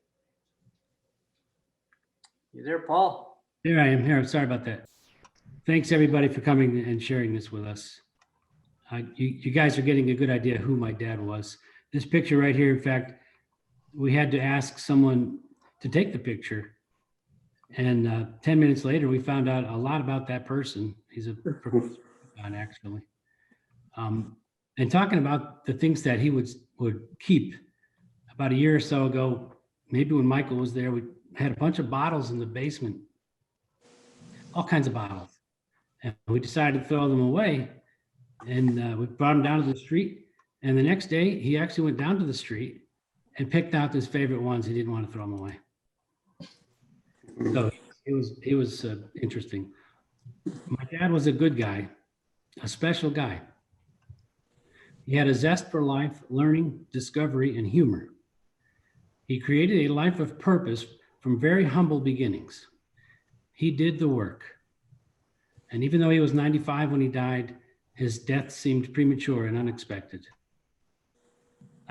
You there, Paul? Here I am. Here. Sorry about that. Thanks everybody for coming and sharing this with us. You guys are getting a good idea who my dad was. This picture right here, in fact, we had to ask someone to take the picture. And 10 minutes later, we found out a lot about that person. He's a professor actually. And talking about the things that he would keep. About a year or so ago, maybe when Michael was there, we had a bunch of bottles in the basement, all kinds of bottles. And we decided to throw them away. And we brought them down to the street. And the next day, he actually went down to the street and picked out his favorite ones. He didn't want to throw them away. So it was interesting. My dad was a good guy, a special guy. He had a zest for life, learning, discovery, and humor. He created a life of purpose from very humble beginnings. He did the work. And even though he was 95 when he died, his death seemed premature and unexpected.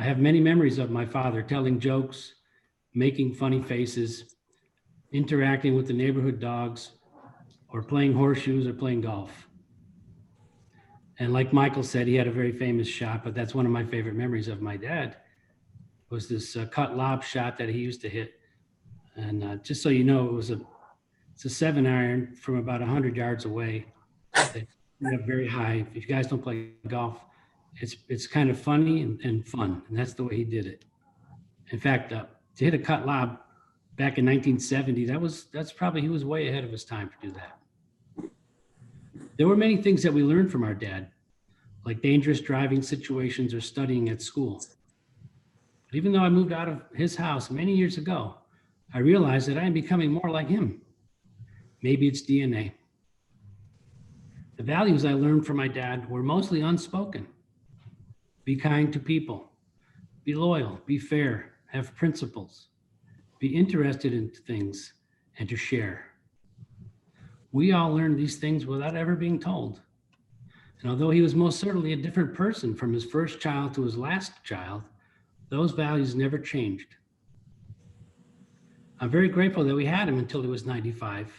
I have many memories of my father telling jokes, making funny faces, interacting with the neighborhood dogs, or playing horseshoes or playing golf. And like Michael said, he had a very famous shot, but that's one of my favorite memories of my dad was this cut lob shot that he used to hit. And just so you know, it's a 7-iron from about 100 yards away. They have very high. If you guys don't play golf, it's kind of funny and fun, and that's the way he did it. In fact, to hit a cut lob back in 1970, that's probably, he was way ahead of his time to do that. There were many things that we learned from our dad, like dangerous driving situations or studying at school. But even though I moved out of his house many years ago, I realized that I am becoming more like him. Maybe it's DNA. The values I learned from my dad were mostly unspoken. Be kind to people, be loyal, be fair, have principles, be interested in things, and to share. We all learned these things without ever being told. And although he was most certainly a different person from his first child to his last child, those values never changed. I'm very grateful that we had him until he was 95.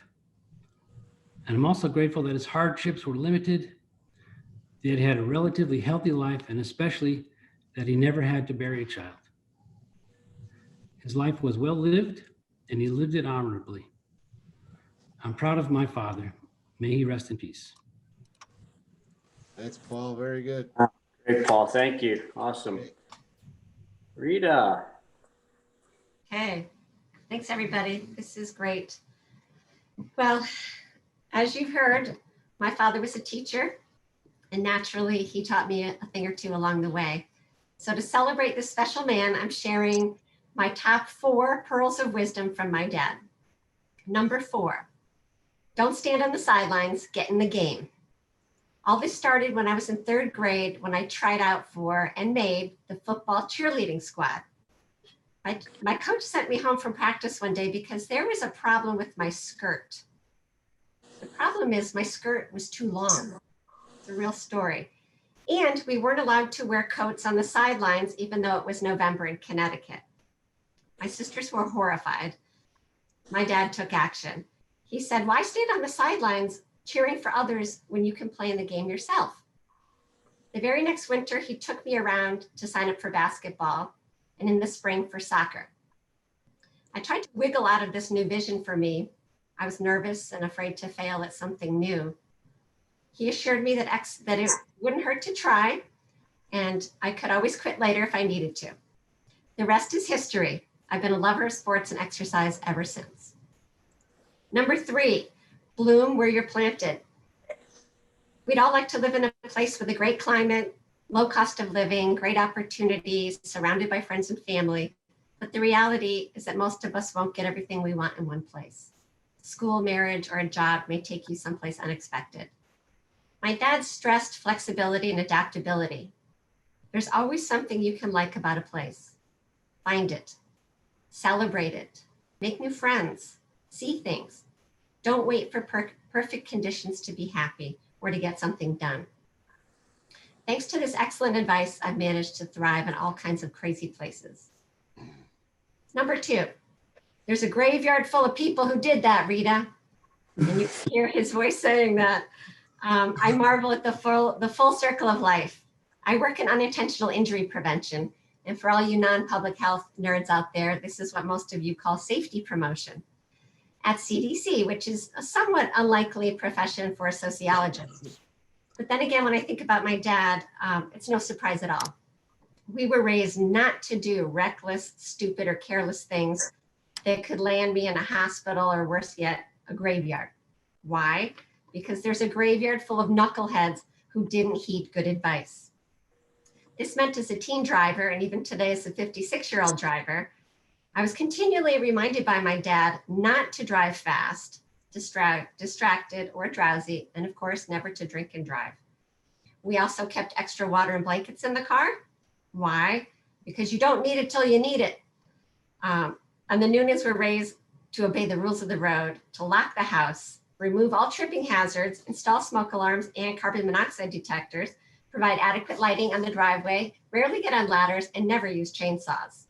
And I'm also grateful that his hardships were limited, that he had a relatively healthy life, and especially that he never had to bury a child. His life was well lived, and he lived it honorably. I'm proud of my father. May he rest in peace. Thanks, Paul. Very good. Great, Paul. Thank you. Awesome. Rita. Hey, thanks everybody. This is great. Well, as you've heard, my father was a teacher, and naturally he taught me a thing or two along the way. So to celebrate this special man, I'm sharing my top 4 pearls of wisdom from my dad. Number 4, don't stand on the sidelines, get in the game. All this started when I was in 3rd grade when I tried out for and made the football cheerleading squad. My coach sent me home from practice one day because there was a problem with my skirt. The problem is my skirt was too long. It's a real story. And we weren't allowed to wear coats on the sidelines, even though it was November in Connecticut. My sisters were horrified. My dad took action. He said, why stand on the sidelines cheering for others when you can play in the game yourself? The very next winter, he took me around to sign up for basketball, and in the spring for soccer. I tried to wiggle out of this new vision for me. I was nervous and afraid to fail at something new. He assured me that it wouldn't hurt to try, and I could always quit later if I needed to. The rest is history. I've been a lover of sports and exercise ever since. Number 3, bloom where you're planted. We'd all like to live in a place with a great climate, low cost of living, great opportunities, surrounded by friends and family. But the reality is that most of us won't get everything we want in one place. School, marriage, or a job may take you someplace unexpected. My dad stressed flexibility and adaptability. There's always something you can like about a place. Find it, celebrate it, make new friends, see things. Don't wait for perfect conditions to be happy or to get something done. Thanks to this excellent advice, I've managed to thrive in all kinds of crazy places. Number 2, there's a graveyard full of people who did that, Rita. And you can hear his voice saying that. I marvel at the full circle of life. I work in unintentional injury prevention. And for all you non-public health nerds out there, this is what most of you call safety promotion at CDC, which is a somewhat unlikely profession for a sociologist. But then again, when I think about my dad, it's no surprise at all. We were raised not to do reckless, stupid, or careless things that could land me in a hospital or worse yet, a graveyard. Why? Because there's a graveyard full of knuckleheads who didn't heed good advice. This meant as a teen driver, and even today as a 56-year-old driver, I was continually reminded by my dad not to drive fast, distracted, or drowsy, and of course, never to drink and drive. We also kept extra water and blankets in the car. Why? Because you don't need it till you need it. And the Noonans were raised to obey the rules of the road, to lock the house, remove all tripping hazards, install smoke alarms and carbon monoxide detectors, provide adequate lighting on the driveway, rarely get on ladders, and never use chainsaws.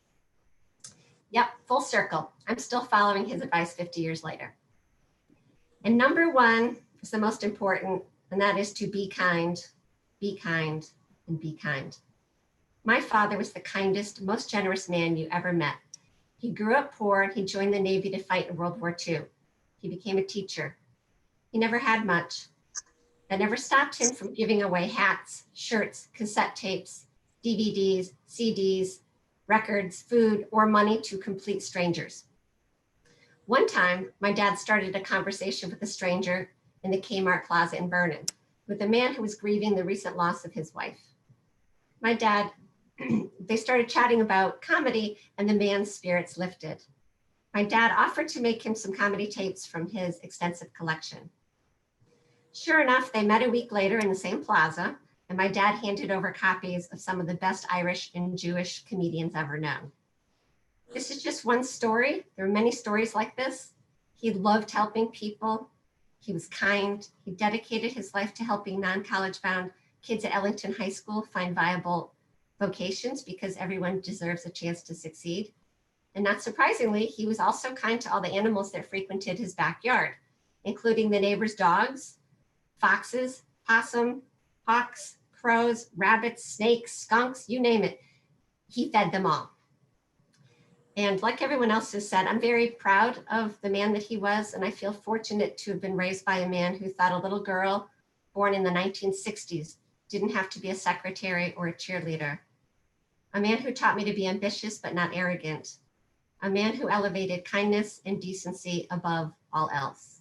Yep, full circle. I'm still following his advice 50 years later. And number one is the most important, and that is to be kind, and be kind. My father was the kindest, most generous man you ever met. He grew up poor and he joined the Navy to fight in World War II. He became a teacher. He never had much. That never stopped him from giving away hats, shirts, cassette tapes, DVDs, CDs, records, food, or money to complete strangers. One time, my dad started a conversation with a stranger in the Kmart Plaza in Vernon with a man who was grieving the recent loss of his wife. My dad, they started chatting about comedy and the man's spirits lifted. My dad offered to make him some comedy tapes from his extensive collection. Sure enough, they met a week later in the same plaza, and my dad handed over copies of some of the best Irish and Jewish comedians ever known. This is just one story. There are many stories like this. He loved helping people. He was kind. He dedicated his life to helping non-college bound kids at Ellington High School find viable vocations because everyone deserves a chance to succeed. And not surprisingly, he was also kind to all the animals that frequented his backyard, including the neighbors' dogs, foxes, possum, hawks, crows, rabbits, snakes, skunks, you name it. He fed them all. And like everyone else has said, I'm very proud of the man that he was, and I feel fortunate to have been raised by a man who thought a little girl born in the 1960s didn't have to be a secretary or a cheerleader. A man who taught me to be ambitious but not arrogant. A man who elevated kindness and decency above all else.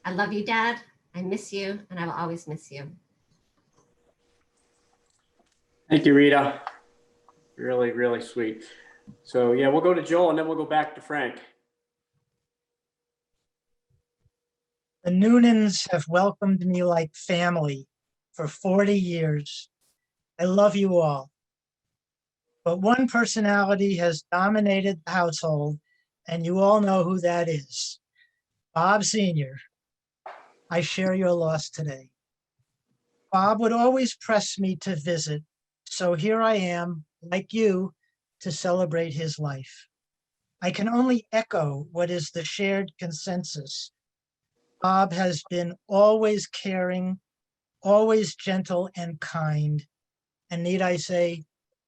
I love you, Dad. I miss you, and I will always miss you. Thank you, Rita. Really, really sweet. So yeah, we'll go to Joel and then we'll go back to Frank. The Noonans have welcomed me like family for 40 years. I love you all. But one personality has dominated the household, and you all know who that is. Bob Sr. I share your loss today. Bob would always press me to visit, so here I am, like you, to celebrate his life. I can only echo what is the shared consensus. Bob has been always caring, always gentle and kind, and need I say,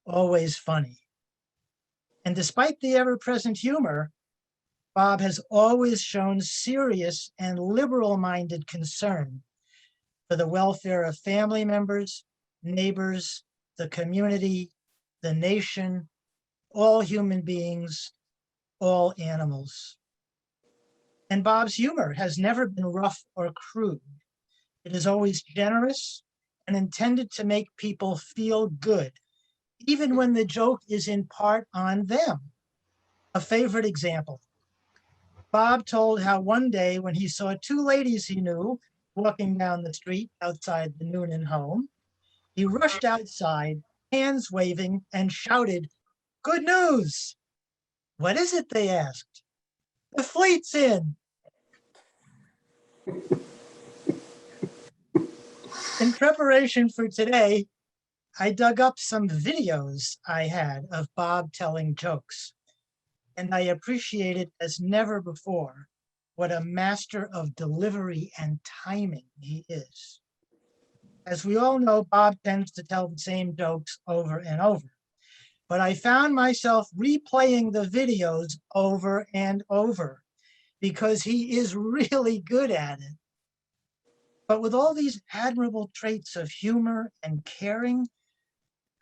always funny. And despite the ever-present humor, Bob has always shown serious and liberal-minded concern for the welfare of family members, neighbors, the community, the nation, all human beings, all animals. And Bob's humor has never been rough or crude. It is always generous and intended to make people feel good, even when the joke is in part on them. A favorite example. Bob told how one day when he saw two ladies he knew walking down the street outside the Noonan home, he rushed outside, hands waving, and shouted, "Good news!" "What is it?" they asked. "The fleet's in." In preparation for today, I dug up some videos I had of Bob telling jokes, and I appreciated as never before what a master of delivery and timing he is. As we all know, Bob tends to tell the same jokes over and over, but I found myself replaying the videos over and over because he is really good at it. But with all these admirable traits of humor and caring,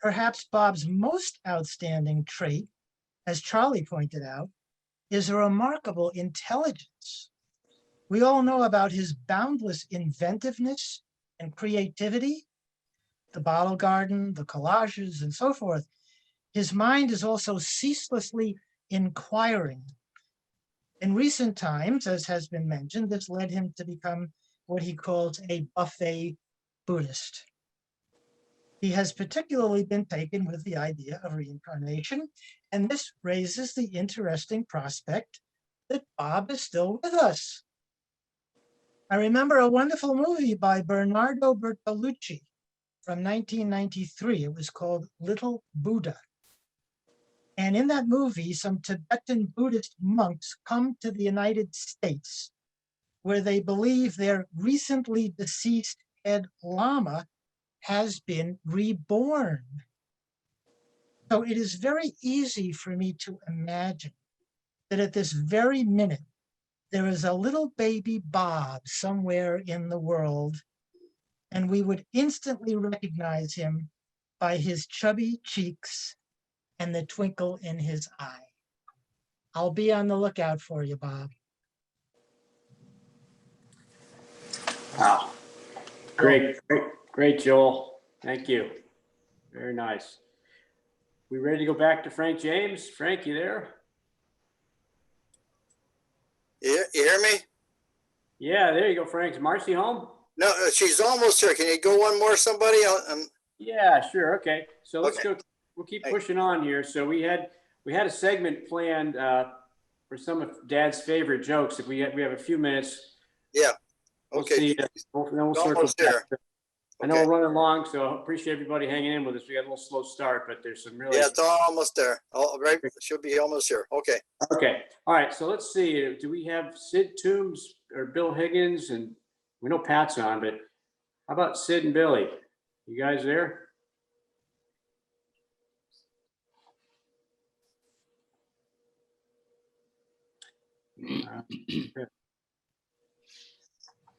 perhaps Bob's most outstanding trait, as Charlie pointed out, is a remarkable intelligence. We all know about his boundless inventiveness and creativity, the bottle garden, the collages, and so forth. His mind is also ceaselessly inquiring. In recent times, as has been mentioned, this led him to become what he calls a buffet Buddhist. He has particularly been taken with the idea of reincarnation, and this raises the interesting prospect that Bob is still with us. I remember a wonderful movie by Bernardo Bertolucci from 1993. It was called Little Buddha. And in that movie, some Tibetan Buddhist monks come to the United States, where they believe their recently deceased head lama has been reborn. So it is very easy for me to imagine that at this very minute, there is a little baby Bob somewhere in the world, and we would instantly recognize him by his chubby cheeks and the twinkle in his eye. I'll be on the lookout for you, Bob. Wow. Great, Joel. Thank you. Very nice. We ready to go back to Frank James? Frank, you there? You hear me? Yeah, there you go, Frank. Is Marcy home? No, she's almost here. Can you go one more, somebody? Yeah, sure. Okay. So let's go. We'll keep pushing on here. So we had a segment planned for some of Dad's favorite jokes. If we have a few minutes. Yeah. We'll Okay. see, then we'll circle back. I know we're running long, so I appreciate everybody hanging in with us. We got a little slow start, but there's some really. Yeah, it's almost there. All right, should be almost here. Okay. Okay. All right. So let's see. Do we have Sid Toombs or Bill Higgins? And we know Pat's on, but how about Sid and Billy? You guys there?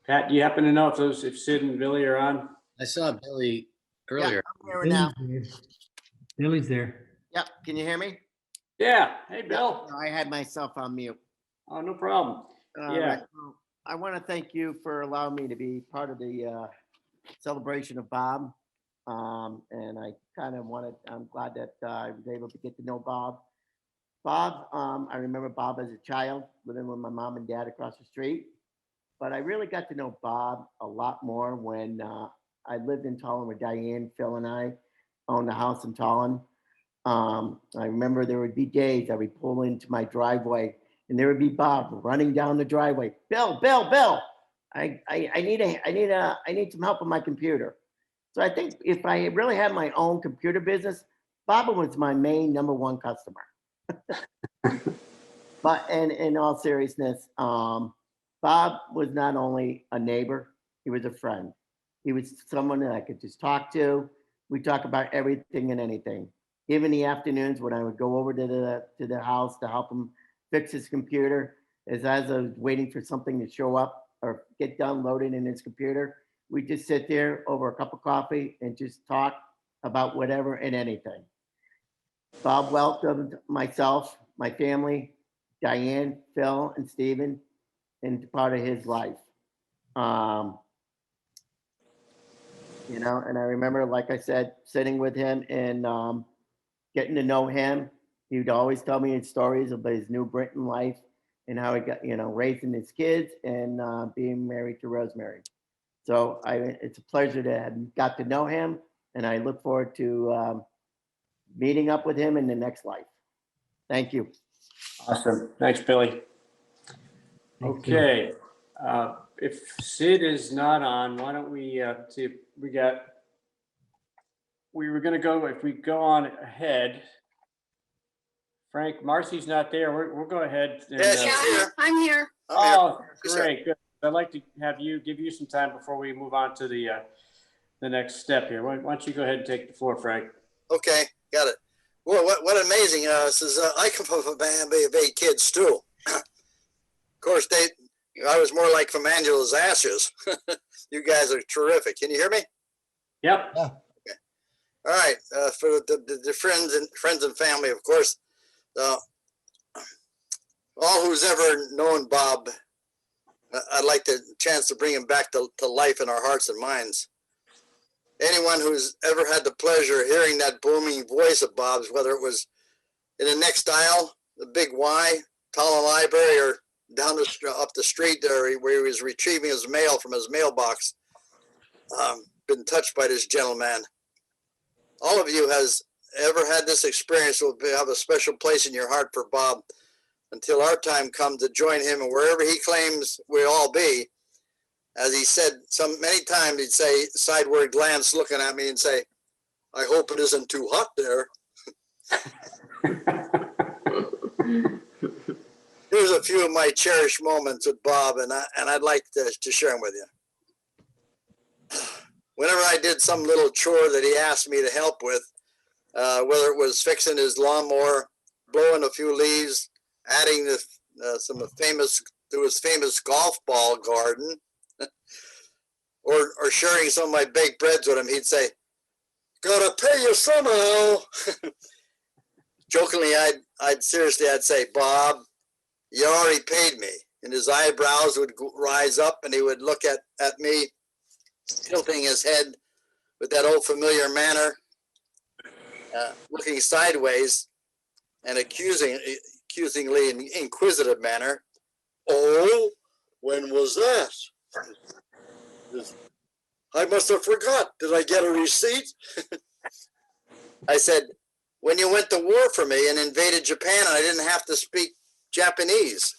Pat, do you happen to know if Sid and Billy are on? I saw Billy earlier. Yeah, I'm here now. Billy's there. Yep. Can you hear me? Yeah. Hey, Bill. No, I had myself on mute. Oh, no problem. Right. Well, I want to thank you for allowing me to be part of the celebration of Bob. And I I'm glad that I was able to get to know Bob. Bob, I remember Bob as a child living with my mom and dad across the street. But I really got to know Bob a lot more when I lived in Tallinn with Diane, Phil, and I owned a house in Tallinn. I remember there would be days I would pull into my driveway and there would be Bob running down the driveway. Bill, I need some help with my computer. So I think if I really had my own computer business, Bob was my main number one customer. But in all seriousness, Bob was not only a neighbor, he was a friend. He was someone that I could just talk to. We talk about everything and anything. Even the afternoons when I would go over to the house to help him fix his computer, as I was waiting for something to show up or get done loading in his computer, we just sit there over a cup of coffee and just talk about whatever and anything. Bob welcomed myself, my family, Diane, Phil, and Stephen into part of his life. And I remember, like I said, sitting with him and getting to know him. He would always tell me his stories about his New Britain life and how he got, raising his kids and being married to Rosemary. So it's a pleasure to have got to know him, and I look forward to meeting up with him in the next life. Thank you. Awesome. Thanks, Billy. Okay. If Sid is not on, why don't we see if we were going to go, if we go on ahead. Frank, Marcy's not there. We'll go ahead. And, I'm here. Oh, great. Good. I'd like to give you some time before we move on to the next step here. Why don't you go ahead and take the floor, Frank? Okay, got it. Well, what amazing is I come from a family of 8 kids too. Of course, I was more like from Angela's ashes. You guys are terrific. Can you hear me? Yep. Yeah. Okay. All right. For the friends and family, of course, all who's ever known Bob, I'd like the chance to bring him back to life in our hearts and minds. Anyone who's ever had the pleasure of hearing that booming voice of Bob's, whether it was in the next aisle, the Big Y, Tallinn Library, or down up the street there where he was retrieving his mail from his mailbox, been touched by this gentleman. All of you has ever had this experience will have a special place in your heart for Bob until our time comes to join him, and wherever he claims we'll all be, as he said many times, he'd say sideward glance looking at me and say, "I hope it isn't too hot there." Here's a few of my cherished moments with Bob, and I'd like to share them with you. Whenever I did some little chore that he asked me to help with, whether it was fixing his lawnmower, blowing a few leaves, adding some famous to his famous golf ball garden, or sharing some of my baked breads with him, he'd say, "Gotta pay you somehow." Jokingly, I'd say, "Bob, you already paid me." And his eyebrows would rise up, and he would look at me, tilting his head with that old familiar manner, looking sideways and accusingly inquisitive manner. "Oh, when was that? I must have forgot. Did I get a receipt?" I said, "When you went to war for me and invaded Japan and I didn't have to speak Japanese."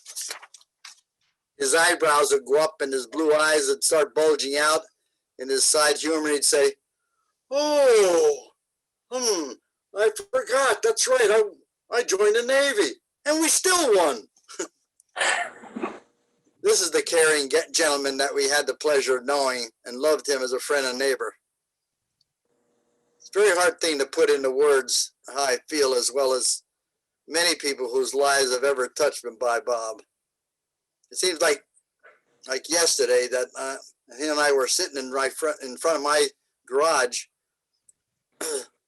His eyebrows would go up and his blue eyes would start bulging out, and his side humor, he'd say, "Oh, I forgot. That's right. I joined the Navy and we still won." This is the caring gentleman that we had the pleasure of knowing and loved him as a friend and neighbor. It's a very hard thing to put into words how I feel, as well as many people whose lives have ever touched me by Bob. It seems like yesterday that he and I were sitting in front of my garage,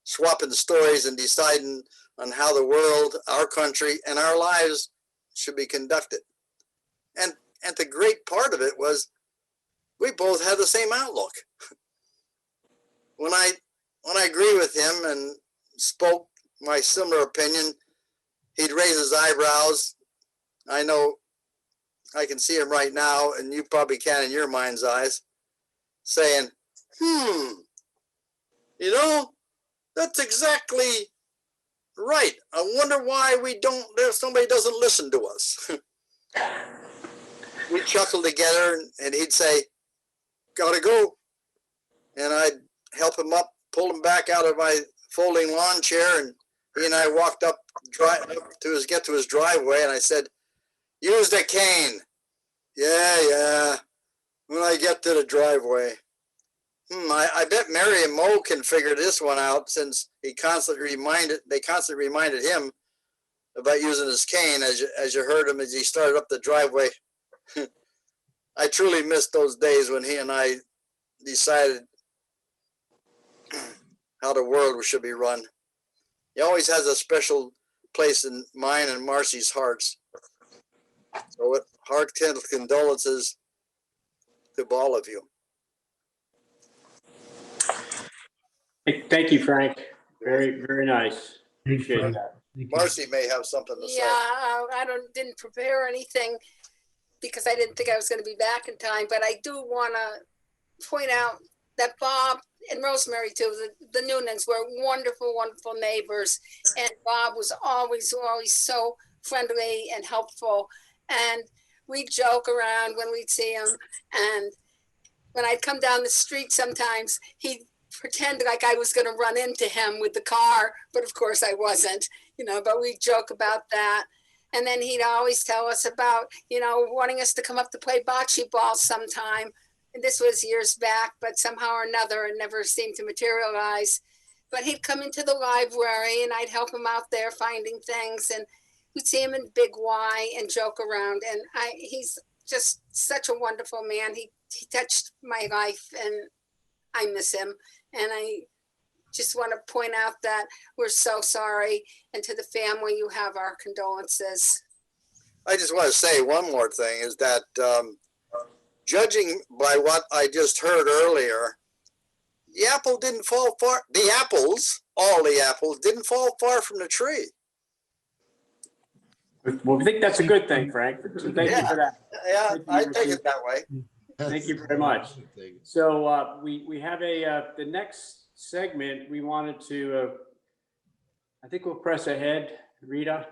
swapping stories and deciding on how the world, our country, and our lives should be conducted. And the great part of it was we both had the same outlook. When I agree with him and spoke my similar opinion, he'd raise his eyebrows. I know I can see him right now, and you probably can in your mind's eyes, saying, "You know, that's exactly right. I wonder why somebody doesn't listen to us." We'd chuckle together, and he'd say, "Gotta go." And I'd help him up, pull him back out of my folding lawn chair, and he and I walked up to get to his driveway, and I said, "Use the cane." Yeah, when I get to the driveway. I bet Mary and Mo can figure this one out, since they constantly reminded him about using his cane as you heard him as he started up the driveway. I truly missed those days when he and I decided how the world should be run. He always has a special place in mine and Marcy's hearts. So with heartfelt condolences to all of you. Thank you, Frank. Very, very nice. Appreciate that. Marcy may have something to say. Yeah, I didn't prepare anything because I didn't think I was going to be back in time, but I do want to point out that Bob and Rosemary too, the Noonans were wonderful, wonderful neighbors, and Bob was always so friendly and helpful, and we'd joke around when we'd see him, and when I'd come down the street sometimes, he'd pretend like I was going to run into him with the car, but of course I wasn't, but we'd joke about that. And then he'd always tell us about, wanting us to come up to play bocce ball sometime. And this was years back, but somehow or another, it never seemed to materialize. But he'd come into the library and I'd help him out there finding things. And we'd see him in Big Y and joke around. And he's just such a wonderful man. He touched my life and I miss him. And I just want to point out that we're so sorry. And to the family, you have our condolences. I just want to say one more thing, is that judging by what I just heard earlier, the apple didn't fall far. All the apples didn't fall far from the tree. Well, I think that's a good thing, Frank. So thank you for that. Yeah, I take it that way. Thank you very much. So we have the next segment. We wanted to, I think we'll press ahead, Rita.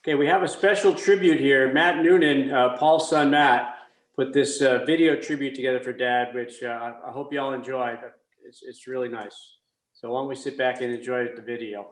Okay, we have a special tribute here. Matt Noonan, Paul's son Matt, put this video tribute together for Dad, which I hope you all enjoy. It's really nice. So why don't we sit back and enjoy the video?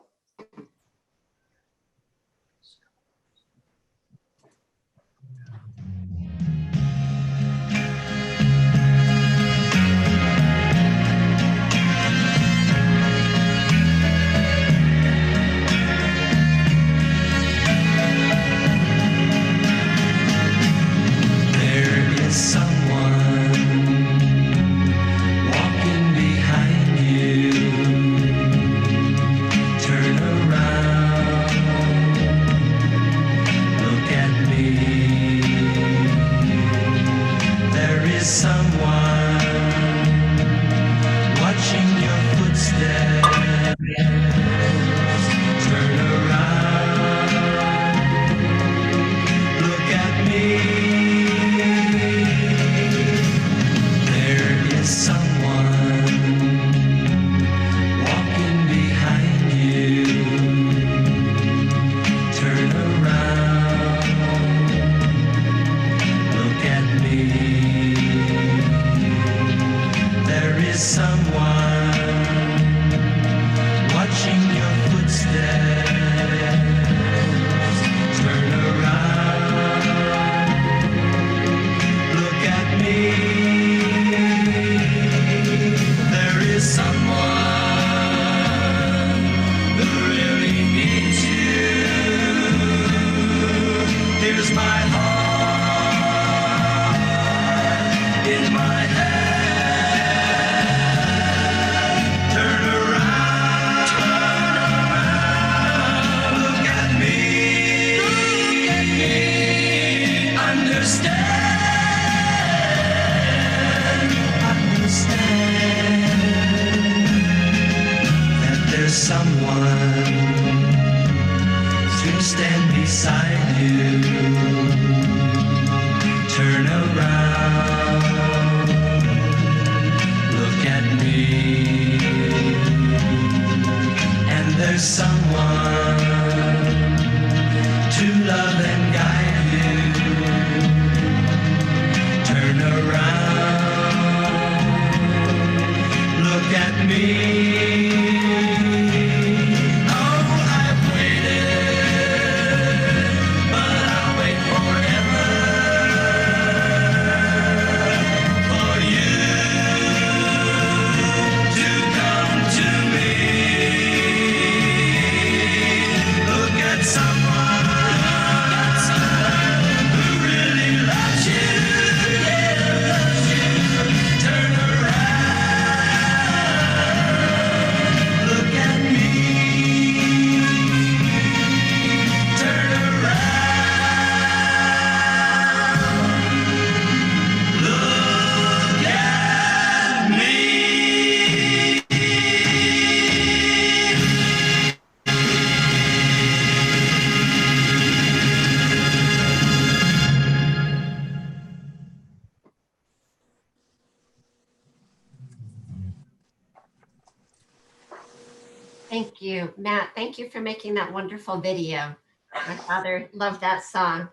Thank you, Matt. Thank you for making that wonderful video. My father loved that song.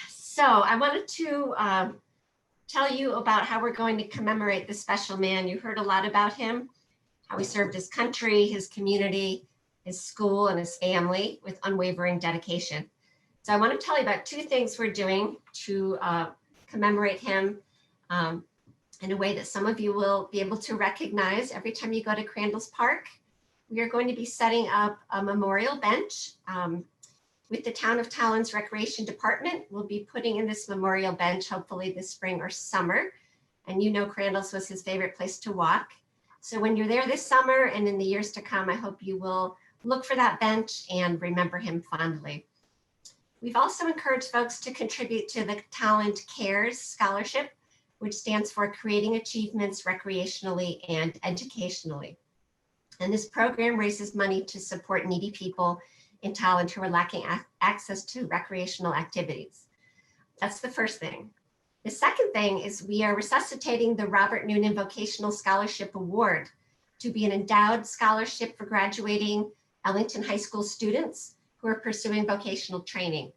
So I wanted to tell you about how we're going to commemorate this special man. You heard a lot about him, how he served his country, his community, his school, and his family with unwavering dedication. So I want to tell you about two things we're doing to commemorate him in a way that some of you will be able to recognize every time you go to Crandall's Park. We are going to be setting up a memorial bench with the Town of Talon's Recreation Department. We'll be putting in this memorial bench hopefully this spring or summer. And you know Crandall's was his favorite place to walk. So when you're there this summer and in the years to come, I hope you will look for that bench and remember him fondly. We've also encouraged folks to contribute to the Talent Cares Scholarship, which stands for Creating Achievements Recreationally and Educationally. And this program raises money to support needy people in Talent who are lacking access to recreational activities. That's the first thing. The second thing is we are resuscitating the Robert Noonan Vocational Scholarship Award to be an endowed scholarship for graduating Ellington High School students who are pursuing vocational training.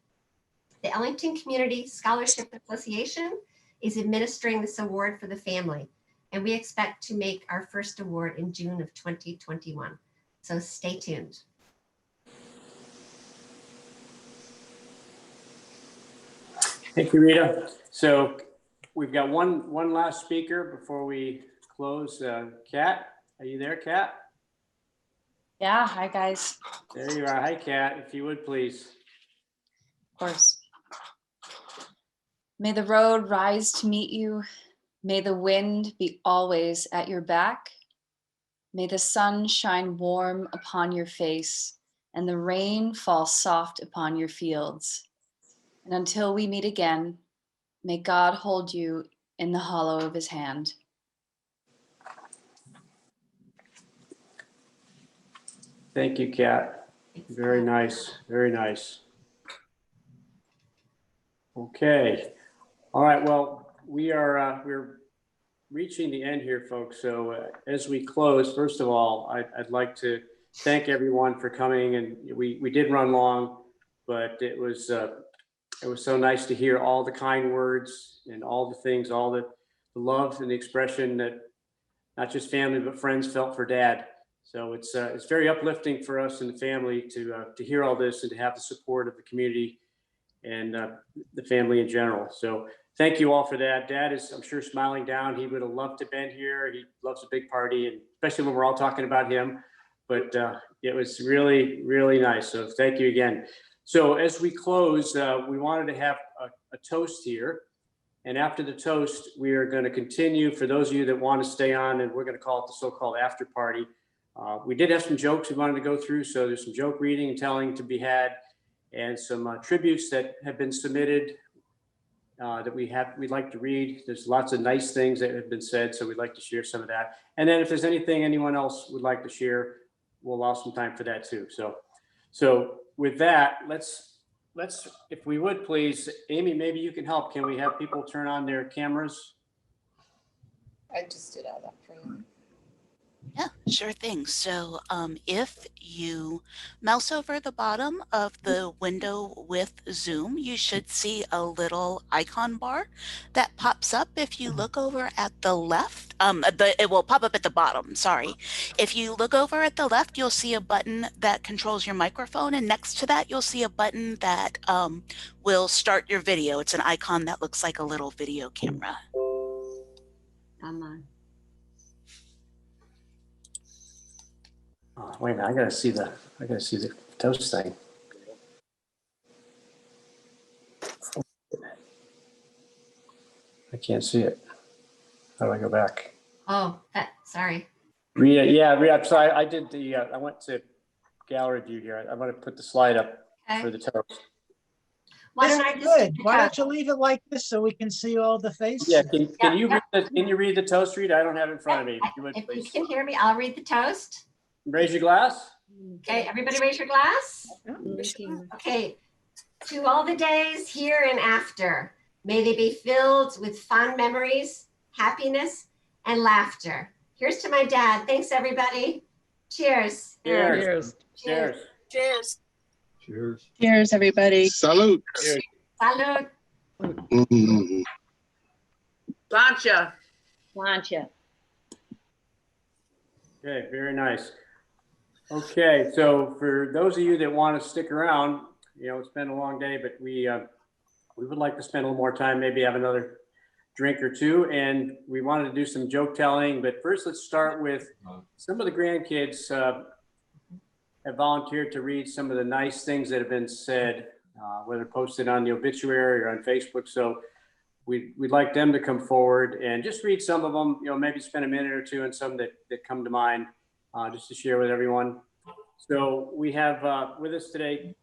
The Ellington Community Scholarship Association is administering this award for the family, and we expect to make our first award in June of 2021. So stay tuned. Thank you, Rita. So we've got one last speaker before we close. Kat, are you there, Kat? Yeah, hi guys. There you are. Hi, Kat, if you would please. Of course. May the road rise to meet you. May the wind be always at your back. May the sun shine warm upon your face and the rain fall soft upon your fields. And until we meet again, may God hold you in the hollow of his hand. Thank you, Kat. Very nice, very nice. Okay. All right, well, we're reaching the end here, folks. So as we close, first of all, I'd like to thank everyone for coming, and we did run long, but it was so nice to hear all the kind words and all the things, all the love and the expression that not just family but friends felt for Dad. So it's very uplifting for us and the family to hear all this and to have the support of the community and the family in general. So thank you all for that. Dad is, I'm sure, smiling down. He would have loved to have been here. He loves a big party, and especially when we're all talking about him. But it was really, really nice. So thank you again. So as we close, we wanted to have a toast here. And after the toast, we are going to continue, for those of you that want to stay on, and we're going to call it the so-called after party. We did have some jokes we wanted to go through. So there's some joke reading and telling to be had, and some tributes that have been submitted that we'd like to read. There's lots of nice things that have been said, so we'd like to share some of that. And then if there's anything anyone else would like to share, we'll allow some time for that too. So with that, let's, if we would please, Amy, maybe you can help. Can we have people turn on their cameras? I just did all that for you. Yeah, sure thing. So if you mouse over the bottom of the window with Zoom, you should see a little icon bar that pops up. If you look over at the left, it will pop up at the bottom, sorry. If you look over at the left, you'll see a button that controls your microphone, and next to that, you'll see a button that will start your video. It's an icon that looks like a little video camera. Oh, wait a minute, I gotta see the toast thing. I can't see it. How do I go back? Oh, sorry. Rita, yeah, Rita, so I did the, I went to gallery view here. I want to put the slide up for the toast. Why This don't I is just good. Why don't you leave it like this so we can see all the faces? Yeah, can you read the toast, Rita? I don't have it in front of me. If you can hear me, I'll read the toast. Raise your glass. Okay, everybody raise your glass. Okay, to all the days here and after, may they be filled with fond memories, happiness, and laughter. Here's to my dad. Thanks, everybody. Cheers. Cheers. Cheers. Cheers. Cheers. Cheers, everybody. Salute. Salud. Plancha. Plancha. Okay, very nice. Okay, so for those of you that want to stick around, you know, it's been a long day, but we would like to spend a little more time, maybe have another drink or two, and we wanted to do some joke telling. But first, let's start with some of the grandkids have volunteered to read some of the nice things that have been said, whether posted on the obituary or on Facebook. So we'd like them to come forward and just read some of them, you know, maybe spend a minute or two on some that come to mind, just to share with everyone. So we have with us today,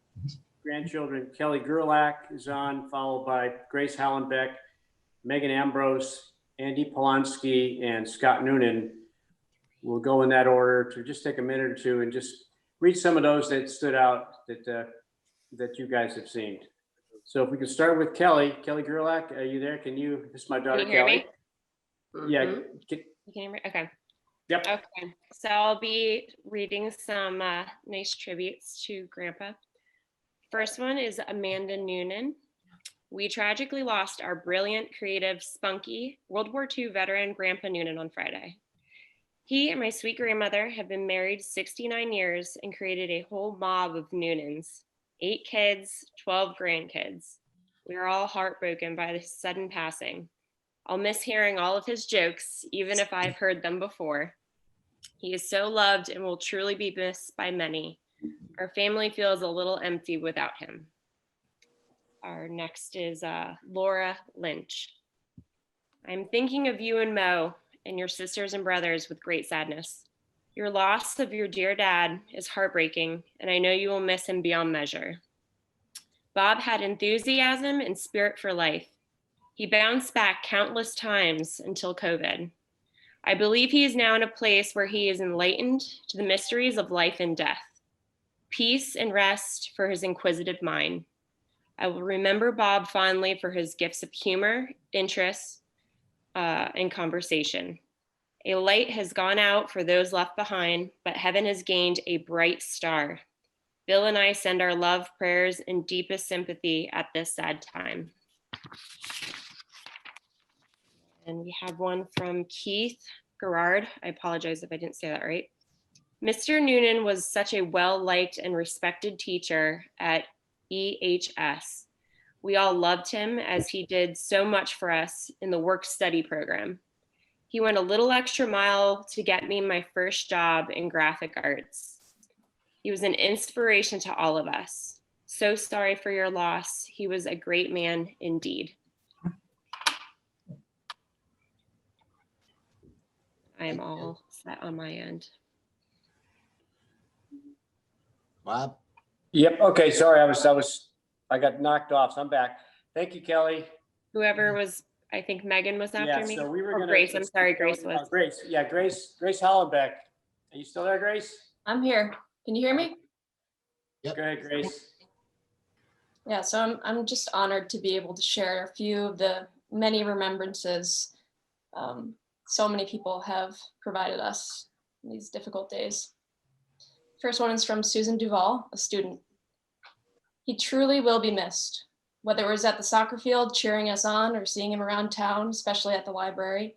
grandchildren, Kelly Gerlach is on, followed by Grace Hallenbeck, Megan Ambrose, Andy Polanski, and Scott Noonan. We'll go in that order to just take a minute or two and just read some of those that stood out that you guys have seen. So if we could start with Kelly Gerlach, are you there? Can you, this is my daughter, Can you hear Kelly. me? Yeah. You can hear me? Okay. Yep. Okay. So I'll be reading some nice tributes to Grandpa. First one is Amanda Noonan. We tragically lost our brilliant, creative, spunky World War II veteran Grandpa Noonan on Friday. He and my sweet grandmother have been married 69 years and created a whole mob of Noonans, 8 kids, 12 grandkids. We are all heartbroken by this sudden passing. I'll miss hearing all of his jokes, even if I've heard them before. He is so loved and will truly be missed by many. Our family feels a little empty without him. Our next is Laura Lynch. I'm thinking of you and Mo and your sisters and brothers with great sadness. Your loss of your dear dad is heartbreaking, and I know you will miss him beyond measure. Bob had enthusiasm and spirit for life. He bounced back countless times until COVID. I believe he is now in a place where he is enlightened to the mysteries of life and death. Peace and rest for his inquisitive mind. I will remember Bob fondly for his gifts of humor, interest, and conversation. A light has gone out for those left behind, but heaven has gained a bright star. Bill and I send our love, prayers, and deepest sympathy at this sad time. And we have one from Keith Gerard. I apologize if I didn't say that right. Mr. Noonan was such a well-liked and respected teacher at EHS. We all loved him as he did so much for us in the work-study program. He went a little extra mile to get me my first job in graphic arts. He was an inspiration to all of us. So sorry for your loss. He was a great man indeed. I am all set on my end. Bob? Yep, okay, sorry, I got knocked off, so I'm back. Thank you, Kelly. Whoever was, I think Megan was after Yeah, me. so we were Or gonna. Grace, I'm sorry, Grace was. Grace, yeah, Grace Hollenbeck. Are you still there, Grace? I'm here. Can you hear me? Go ahead, Grace. Yeah, so I'm just honored to be able to share a few of the many remembrances so many people have provided us in these difficult days. First one is from Susan Duvall, a student. He truly will be missed, whether it was at the soccer field cheering us on or seeing him around town, especially at the library.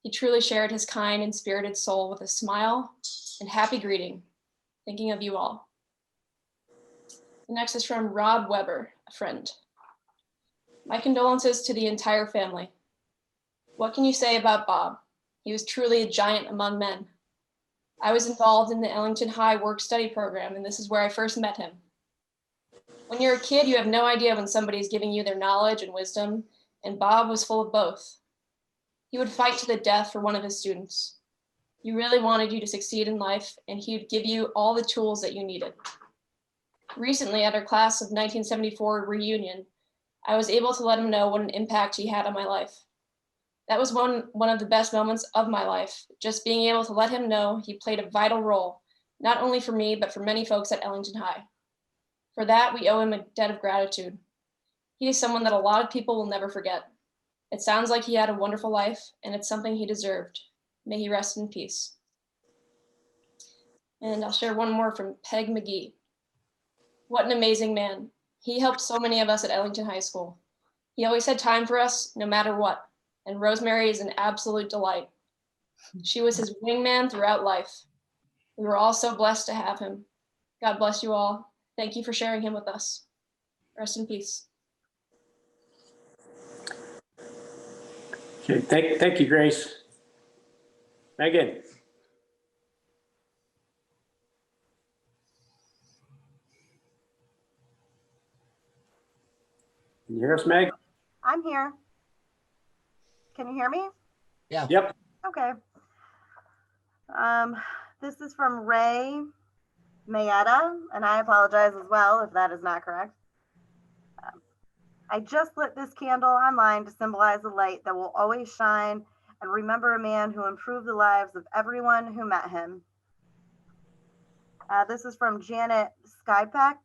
He truly shared his kind and spirited soul with a smile and happy greeting, thinking of you all. The next is from Rob Weber, a friend. My condolences to the entire family. What can you say about Bob? He was truly a giant among men. I was involved in the Ellington High work-study program, and this is where I first met him. When you're a kid, you have no idea when somebody's giving you their knowledge and wisdom, and Bob was full of both. He would fight to the death for one of his students. He really wanted you to succeed in life, and he would give you all the tools that you needed. Recently, at our class of 1974 reunion, I was able to let him know what an impact he had on my life. That was one of the best moments of my life, just being able to let him know he played a vital role, not only for me, but for many folks at Ellington High. For that, we owe him a debt of gratitude. He is someone that a lot of people will never forget. It sounds like he had a wonderful life, and it's something he deserved. May he rest in peace. And I'll share one more from Peg McGee. What an amazing man. He helped so many of us at Ellington High School. He always had time for us, no matter what. And Rosemary is an absolute delight. She was his wingman throughout life. We were all so blessed to have him. God bless you all. Thank you for sharing him with us. Rest in peace. Okay, thank you, Grace. Megan. Can you hear us, Meg? I'm here. Can you hear me? Yeah. Yep. Okay. This is from Ray Mayetta, and I apologize as well if that is not correct. I just lit this candle online to symbolize the light that will always shine and remember a man who improved the lives of everyone who met him. This is from Janet Skypeck.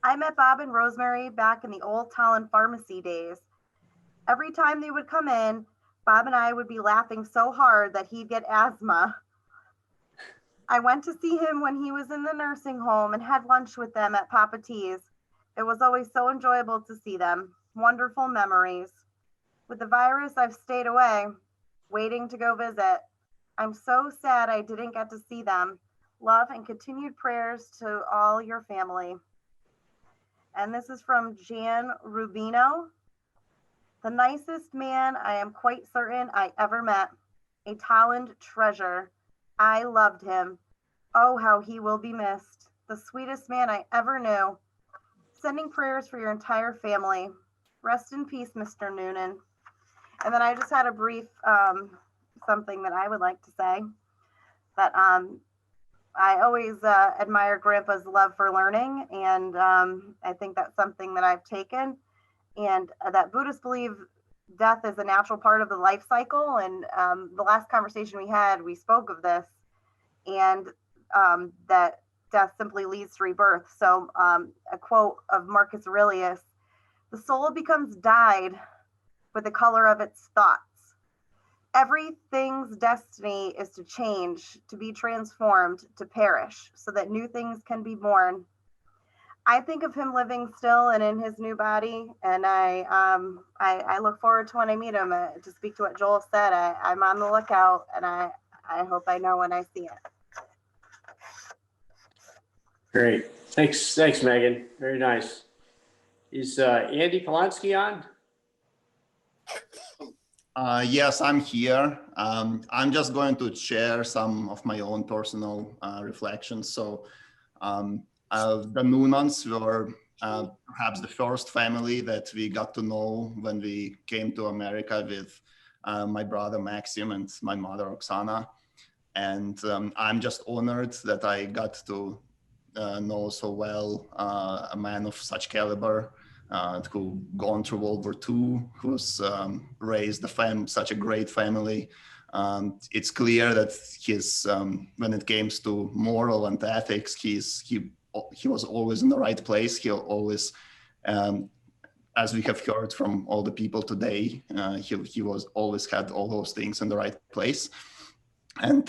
I met Bob and Rosemary back in the old Tolland pharmacy days. Every time they would come in, Bob and I would be laughing so hard that he'd get asthma. I went to see him when he was in the nursing home and had lunch with them at Papa T's. It was always so enjoyable to see them. Wonderful memories. With the virus, I've stayed away, waiting to go visit. I'm so sad I didn't get to see them. Love and continued prayers to all your family. And this is from Jan Rubino. The nicest man I am quite certain I ever met. A Talland treasure. I loved him. Oh, how he will be missed. The sweetest man I ever knew. Sending prayers for your entire family. Rest in peace, Mr. Noonan. And then I just had a brief something that I would like to say. That I always admire Grandpa's love for learning, and I think that's something that I've taken. And that Buddhists believe death is a natural part of the life cycle. And the last conversation we had, we spoke of this, and that death simply leads to rebirth. So a quote of Marcus Aurelius, the soul becomes dyed with the color of its thoughts. Everything's destiny is to change, to be transformed, to perish, so that new things can be born. I think of him living still and in his new body, and I look forward to when I meet him. To speak to what Joel said, I'm on the lookout, and I hope I know when I see it. Great. Thanks, Megan. Very nice. Is Andy Polonsky on? Yes, I'm here. I'm just going to share some of my own personal reflections. So the Noonans were perhaps the first family that we got to know when we came to America with my brother Maxim and my mother Oksana. And I'm just honored that I got to know so well a man of such caliber, who gone through World War II, who's raised such a great family. It's clear that his, when it comes to moral and ethics, he was always in the right place. He always, as we have heard from all the people today, he was always had all those things in the right place. And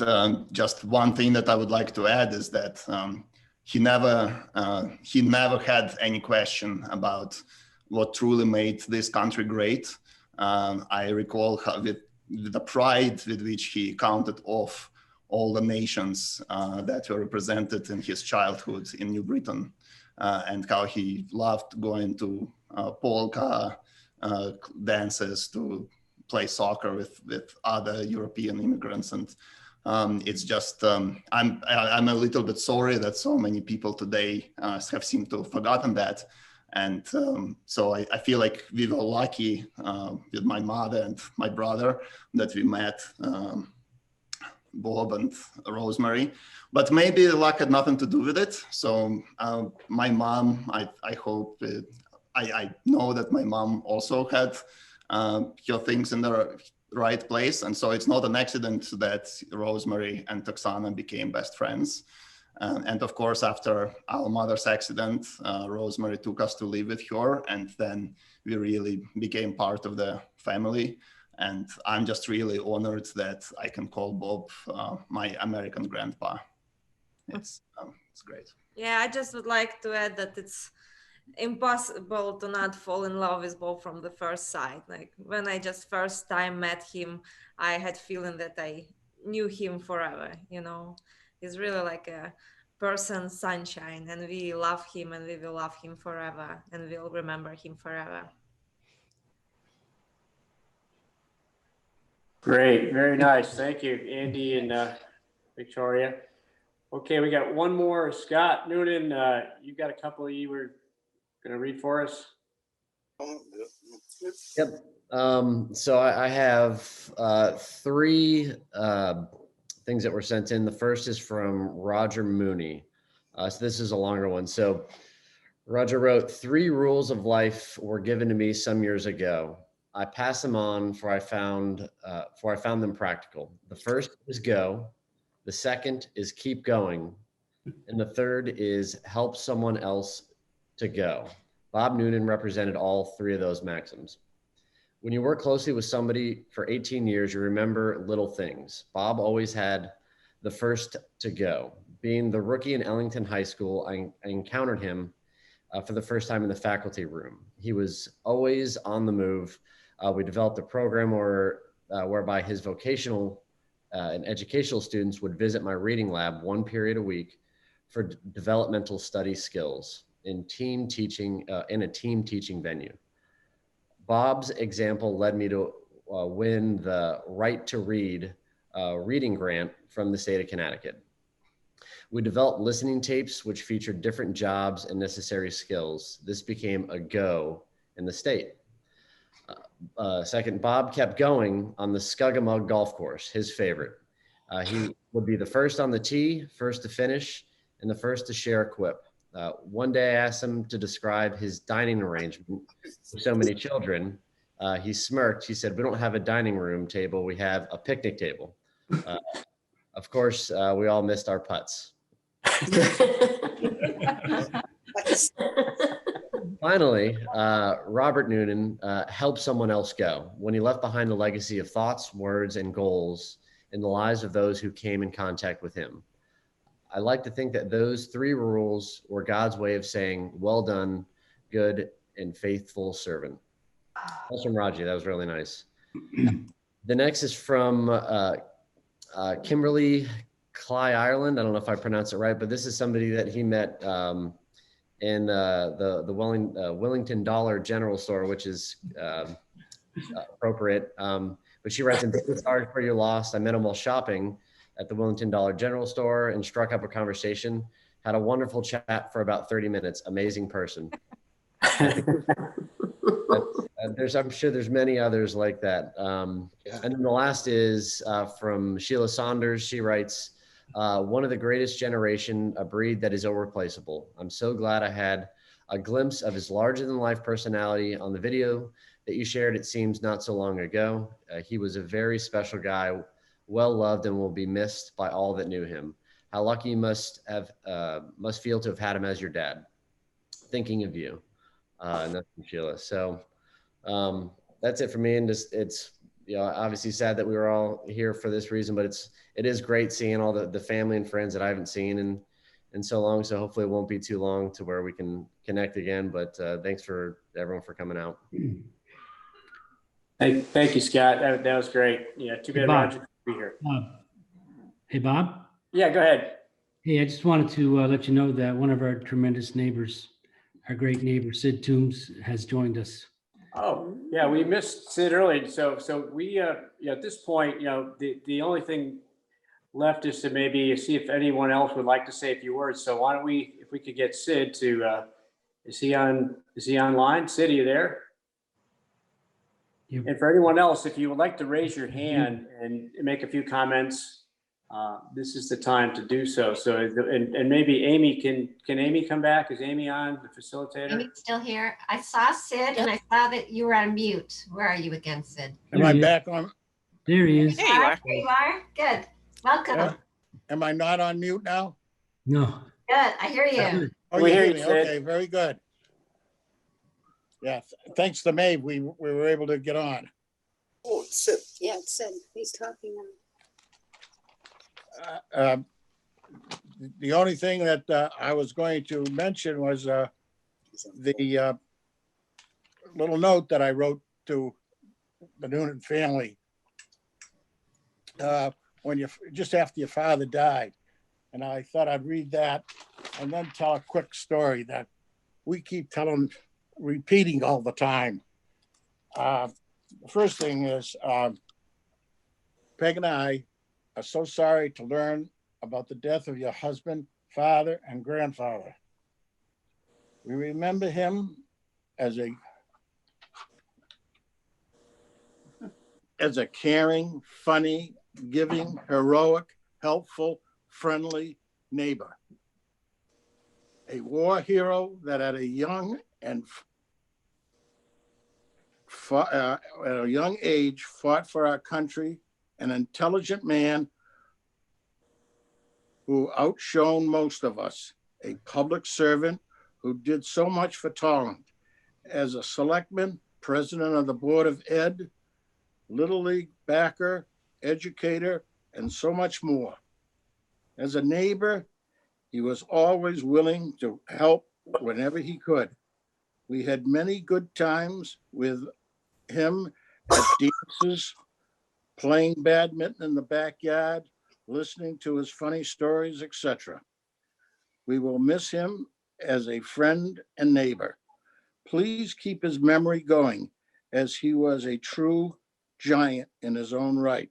just one thing that I would like to add is that he never had any question about what truly made this country great. I recall how with the pride with which he counted off all the nations that were represented in his childhood in New Britain, and how he loved going to polka dances, to play soccer with other European immigrants. And it's just, I'm a little bit sorry that so many people today have seemed to have forgotten that. And so I feel like we were lucky with my mother and my brother that we met Bob and Rosemary, but maybe luck had nothing to do with it. So my mom, I hope, I know that my mom also had her things in the right place. And so it's not an accident that Rosemary and Oksana became best friends. And of course, after our mother's accident, Rosemary took us to live with her, and then we really became part of the family. And I'm just really honored that I can call Bob my American grandpa. It's great. Yeah, I just would like to add that it's impossible to not fall in love with Bob from the first sight. Like when I just first time met him, I had feeling that I knew him forever, you know. He's really like a person sunshine, and we love him, and we will love him forever, and we'll remember him forever. Great, very nice. Thank you, Andy and Victoria. Okay, we got one more. Scott Noonan, you got a couple you were going to read for us? Yep. So I have three things that were sent in. The first is from Roger Mooney. So this is a longer one. So Roger wrote, 3 rules of life were given to me some years ago. I pass them on for I found them practical. The first is go. The second is keep going. And the third is help someone else to go. Bob Noonan represented all 3 of those maxims. When you work closely with somebody for 18 years, you remember little things. Bob always had the first to go. Being the rookie in Ellington High School, I encountered him for the first time in the faculty room. He was always on the move. We developed a program whereby his vocational and educational students would visit my reading lab 1 period a week for developmental study skills in team teaching, in a team teaching venue. Bob's example led me to win the Right to Read reading grant from the state of Connecticut. We developed listening tapes which featured different jobs and necessary skills. This became a go in the state. Second, Bob kept going on the Scugamug golf course, his favorite. He would be the first on the tee, first to finish, and the first to share a quip. One day I asked him to describe his dining arrangement for so many children. He smirked. He said, "We don't have a dining room table. We have a picnic table." Of course, we all missed our putts. Finally, Robert Noonan helped someone else go when he left behind a legacy of thoughts, words, and goals in the lives of those who came in contact with him. I like to think that those 3 rules were God's way of saying, "Well done, good and faithful servant." That's from Raji. That was really nice. The next is from Kimberly Cly Ireland. I don't know if I pronounced it right, but this is somebody that he met in the Wellington Dollar General Store, which is appropriate. But she writes, "I'm sorry for your loss. I met him while shopping at the Wellington Dollar General Store and struck up a conversation. Had a wonderful chat for about 30 minutes. Amazing person." I'm sure there's many others like that. And then the last is from Sheila Saunders. She writes, "One of the greatest generation, a breed that is irreplaceable. I'm so glad I had a glimpse of his larger than life personality on the video that you shared, it seems not so long ago. He was a very special guy, well loved, and will be missed by all that knew him. How lucky you must feel to have had him as your dad. Thinking of you." And that's from Sheila. So that's it for me. And just, it's, obviously sad that we were all here for this reason, but it is great seeing all the family and friends that I haven't seen in so long. So hopefully it won't be too long to where we can connect again. But thanks for everyone for coming out. Thank you, Scott. That was great. Yeah, too bad Roger couldn't be here. Hey, Bob. Yeah, go ahead. Hey, I just wanted to let you know that one of our tremendous neighbors, our great neighbor, Sid Toombs, has joined us. Oh, yeah, we missed Sid earlier. So we, at this point, the only thing left is to maybe see if anyone else would like to say a few words. So why don't we, if we could get Sid to, is he online? Sid, are you there? And for anyone else, if you would like to raise your hand and make a few comments, this is the time to do so. So, and maybe Amy, can Amy come back? Is Amy on, the facilitator? Amy's still here. I saw Sid and I saw that you were on mute. Where are you again, Sid? Am I back on? There he is. There you are. There you are. Good. Welcome. Am I not on mute now? No. Good. I hear you. Oh, you hear me? Okay, very good. Yeah, thanks to Maeve, we were able to get on. Oh, it's Sid. Yeah, it's Sid. He's talking now. The only thing that I was going to mention was the little note that I wrote to the Noonan family when just after your father died. And I thought I'd read that and then tell a quick story that we keep repeating all the time. The first thing is Peg and I are so sorry to learn about the death of your husband, father, and grandfather. We remember him as a caring, funny, giving, heroic, helpful, friendly neighbor. A war hero that at a young age fought for our country, an intelligent man who outshone most of us, a public servant who did so much for Tolland. As a selectman, president of the Board of Ed, Little League backer, educator, and so much more. As a neighbor, he was always willing to help whenever he could. We had many good times with him at dances, playing badminton in the backyard, listening to his funny stories, etc. We will miss him as a friend and neighbor. Please keep his memory going, as he was a true giant in his own right.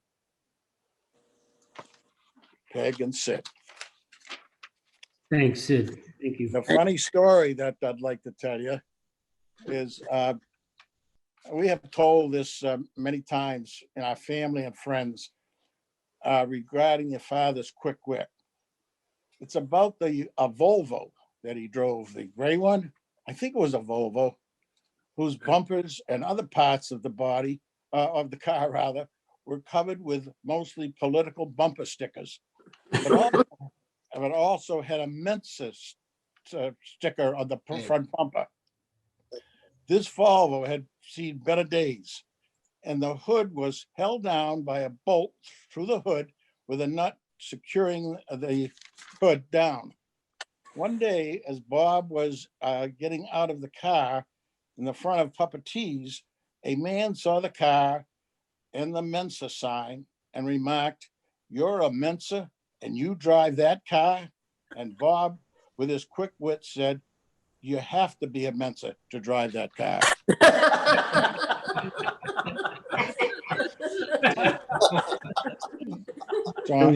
Peg and Sid. Thanks, Sid. Thank you. The funny story that I'd like to tell you is we have told this many times in our family and friends regarding your father's quick wit. It's about a Volvo that he drove, the gray one. I think it was a Volvo, whose bumpers and other parts of the body, of the car rather, were covered with mostly political bumper stickers. But it also had a Mensa sticker on the front bumper. This Volvo had seen better days, and the hood was held down by a bolt through the hood with a nut securing the hood down. One day, as Bob was getting out of the car in the front of Papa T's, a man saw the car and the Mensa sign and remarked, "You're a Mensa and you drive that car?" And Bob, with his quick wit, said, "You have to be a Mensa to drive that car." So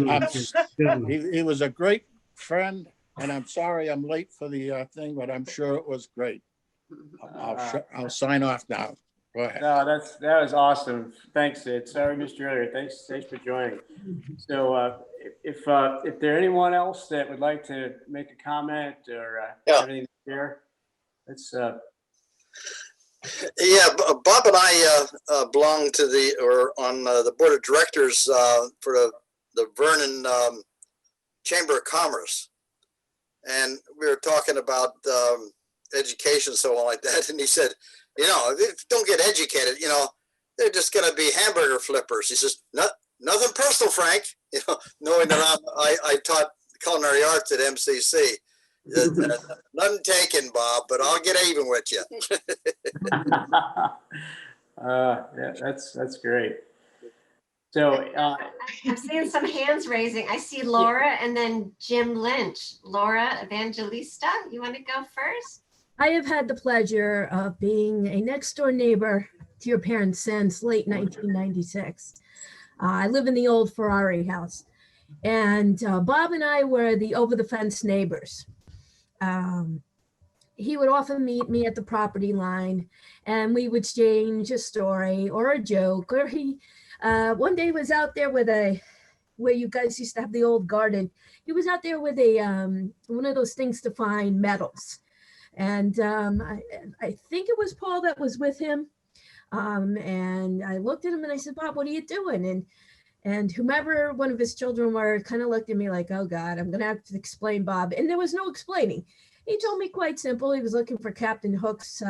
he was a great friend, and I'm sorry I'm late for the thing, but I'm sure it was great. I'll sign off now. Go ahead. No, that was awesome. Thanks, Sid. Sorry, Mr. Earlier. Thanks for joining. So if there anyone else that would like to make a comment or have anything to share, let's. Yeah, Bob and I belong to on the board of directors for the Vernon Chamber of Commerce, and we were talking about education and so on like that. And he said, if you don't get educated, they're just going to be hamburger flippers. He says, nothing personal, Frank. Knowing that I taught culinary arts at MCC. Nothing taken, Bob, but I'll get even with you. Yeah, that's great. So I'm seeing some hands raising. I see Laura and then Jim Lynch. Laura Evangelista, you want to go first? I have had the pleasure of being a next door neighbor to your parents since late 1996. I live in the old Ferrari house, and Bob and I were the over the fence neighbors. He would often meet me at the property line, and we would exchange a story or a joke, or he one day was out there with where you guys used to have the old garden. He was out there with one of those things to find metals. And I think it was Paul that was with him. And I looked at him and I said, "Bob, what are you doing?" And whomever one of his children were kind of looked at me like, "Oh God, I'm going to have to explain, Bob." And there was no explaining. He told me quite simple. He was looking for Captain Hook's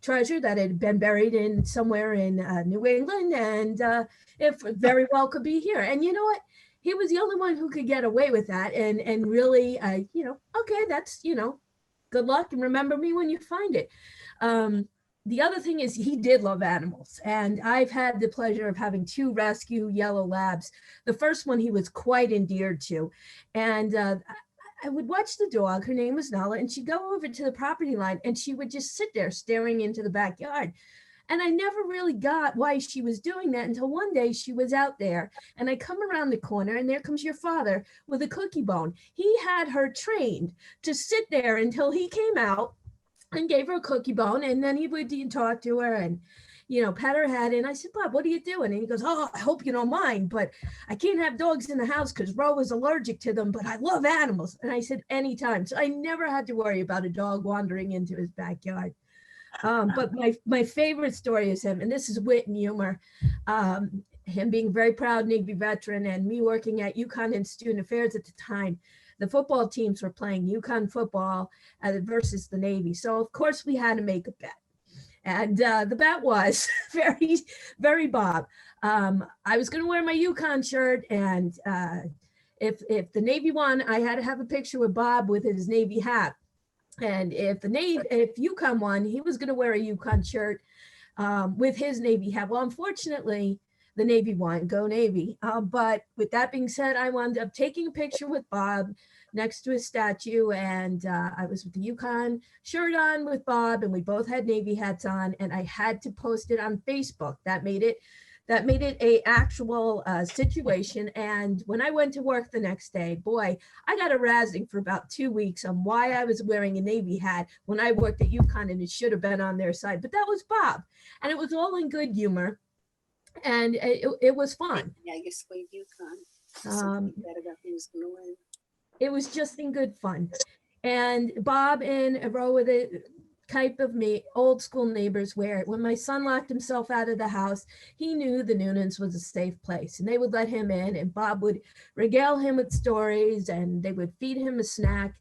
treasure that had been buried in somewhere in New England, and it very well could be here. And you know what? He was the only one who could get away with that. And really, okay, that's, good luck and remember me when you find it. The other thing is he did love animals, and I've had the pleasure of having 2 rescue yellow labs. The first one he was quite endeared to, and I would watch the dog. Her name was Nala, and she'd go over to the property line and she would just sit there staring into the backyard. And I never really got why she was doing that until one day she was out there, and I come around the corner and there comes your father with a cookie bone. He had her trained to sit there until he came out and gave her a cookie bone, and then he would talk to her and, pat her head. And I said, "Bob, what are you doing?" And he goes, "Oh, I hope you don't mind, but I can't have dogs in the house because Ro is allergic to them, but I love animals." And I said, "Anytime." So I never had to worry about a dog wandering into his backyard. But my favorite story is him, and this is wit and humor. Him being a very proud Navy veteran and me working at UConn and Student Affairs at the time. The football teams were playing UConn football versus the Navy. So of course we had to make a bet. And the bet was very, very Bob. I was going to wear my UConn shirt, and if the Navy won, I had to have a picture with Bob with his Navy hat. And if Yukon won, he was going to wear a Yukon shirt with his Navy hat. Well, unfortunately, the Navy won. Go Navy. But with that being said, I wound up taking a picture with Bob next to his statue, and I was with the Yukon shirt on with Bob, and we both had Navy hats on, and I had to post it on Facebook. That made it a actual situation. And when I went to work the next day, boy, I got a razzing for about 2 weeks on why I was wearing a Navy hat when I worked at Yukon, and it should have been on their side. But that was Bob, and it was all in good humor, and it was fun. Yeah, I guess with Yukon. That about who was going to win. It was just in good fun. And Bob in a row with a type of old school neighbors where when my son locked himself out of the house, he knew the Noonans was a safe place, and they would let him in, and Bob would regale him with stories, and they would feed him a snack.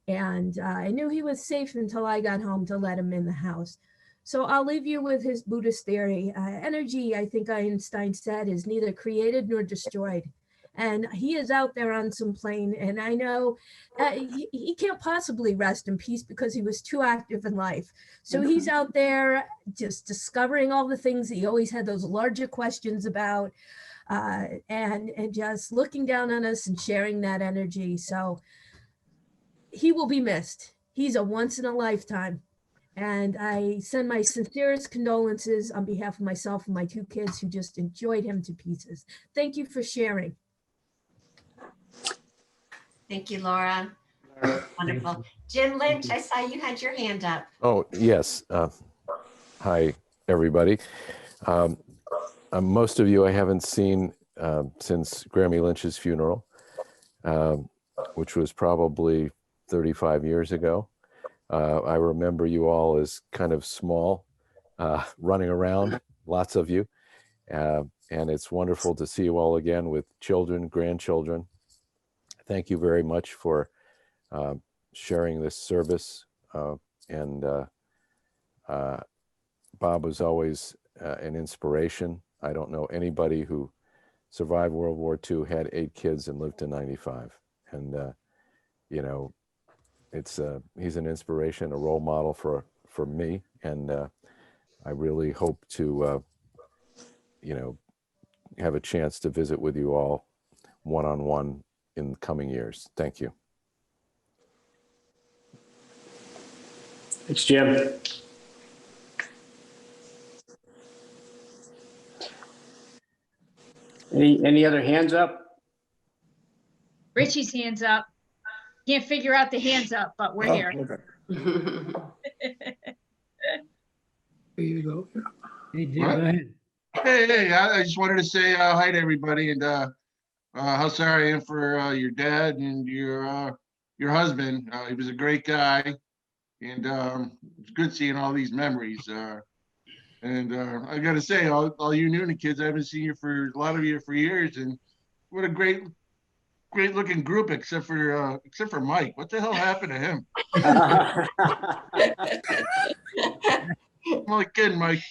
And I knew he was safe until I got home to let him in the house. So I'll leave you with his Buddhist theory. Energy, I think Einstein said, is neither created nor destroyed. And he is out there on some plane, and I know he can't possibly rest in peace because he was too active in life. So he's out there just discovering all the things that he always had those larger questions about, and just looking down on us and sharing that energy. So he will be missed. He's a once in a lifetime. And I send my sincerest condolences on behalf of myself and my 2 kids who just enjoyed him to pieces. Thank you for sharing. Thank you, Laura. Wonderful. Jim Lynch, I saw you had your hand up. Oh, yes. Hi, everybody. Most of you I haven't seen since Grammy Lynch's funeral, which was probably 35 years ago. I remember you all as kind of small, running around, lots of you. And it's wonderful to see you all again with children, grandchildren. Thank you very much for sharing this service. And Bob was always an inspiration. I don't know anybody who survived World War II, had 8 kids, and lived to 95. And, you know, he's an inspiration, a role model for me. And I really hope to, you know, have a chance to visit with you all one-on-one in the coming years. Thank you. Thanks, Jim. Any other hands up? Richie's hands up. Can't figure out the hands up, but we're here. Okay. Here you go. Hey, Jim, go ahead. Hey, I just wanted to say hi to everybody, and how sorry I am for your dad and your husband. He was a great guy, and it's good seeing all these memories. And I got to say, all you Noonan kids, I haven't seen you a lot of you for years, and what a great looking group, except for Mike. What the hell happened to him? I'm only kidding, Mike.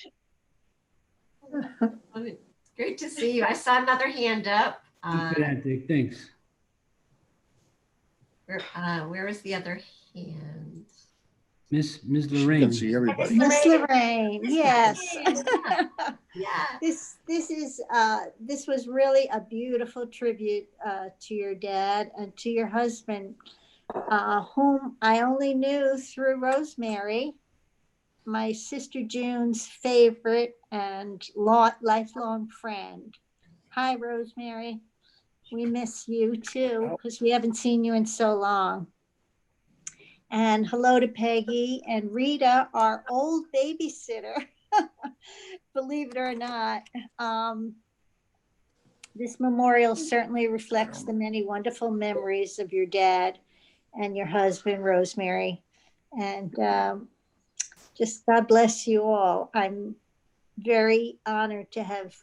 It's great to see you. I saw another hand up. Thanks. Where is the other hand? Miss Lorraine. Can see everybody. Miss Lorraine, yes. Yeah. This was really a beautiful tribute to your dad and to your husband, whom I only knew through Rosemary, my sister June's favorite and lifelong friend. Hi, Rosemary. We miss you too, because we haven't seen you in so long. And hello to Peggy and Rita, our old babysitter. Believe it or not, this memorial certainly reflects the many wonderful memories of your dad and your husband, Rosemary. And just God bless you all. I'm very honored to have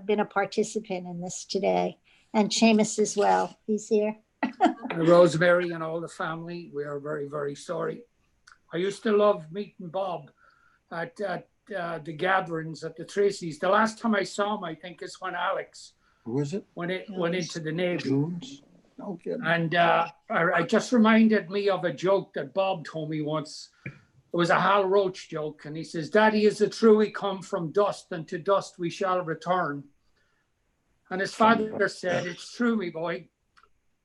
been a participant in this today. And Seamus as well. He's here. Rosemary and all the family, we are very, very sorry. I used to love meeting Bob at the gatherings at the Tracy's. The last time I saw him, I think, is when Alex Who is it? went into the Navy. No kidding. And it just reminded me of a joke that Bob told me once. It was a Hal Roach joke. And he says, Daddy, is it true we come from dust and to dust we shall return? And his father said, it's true, me boy.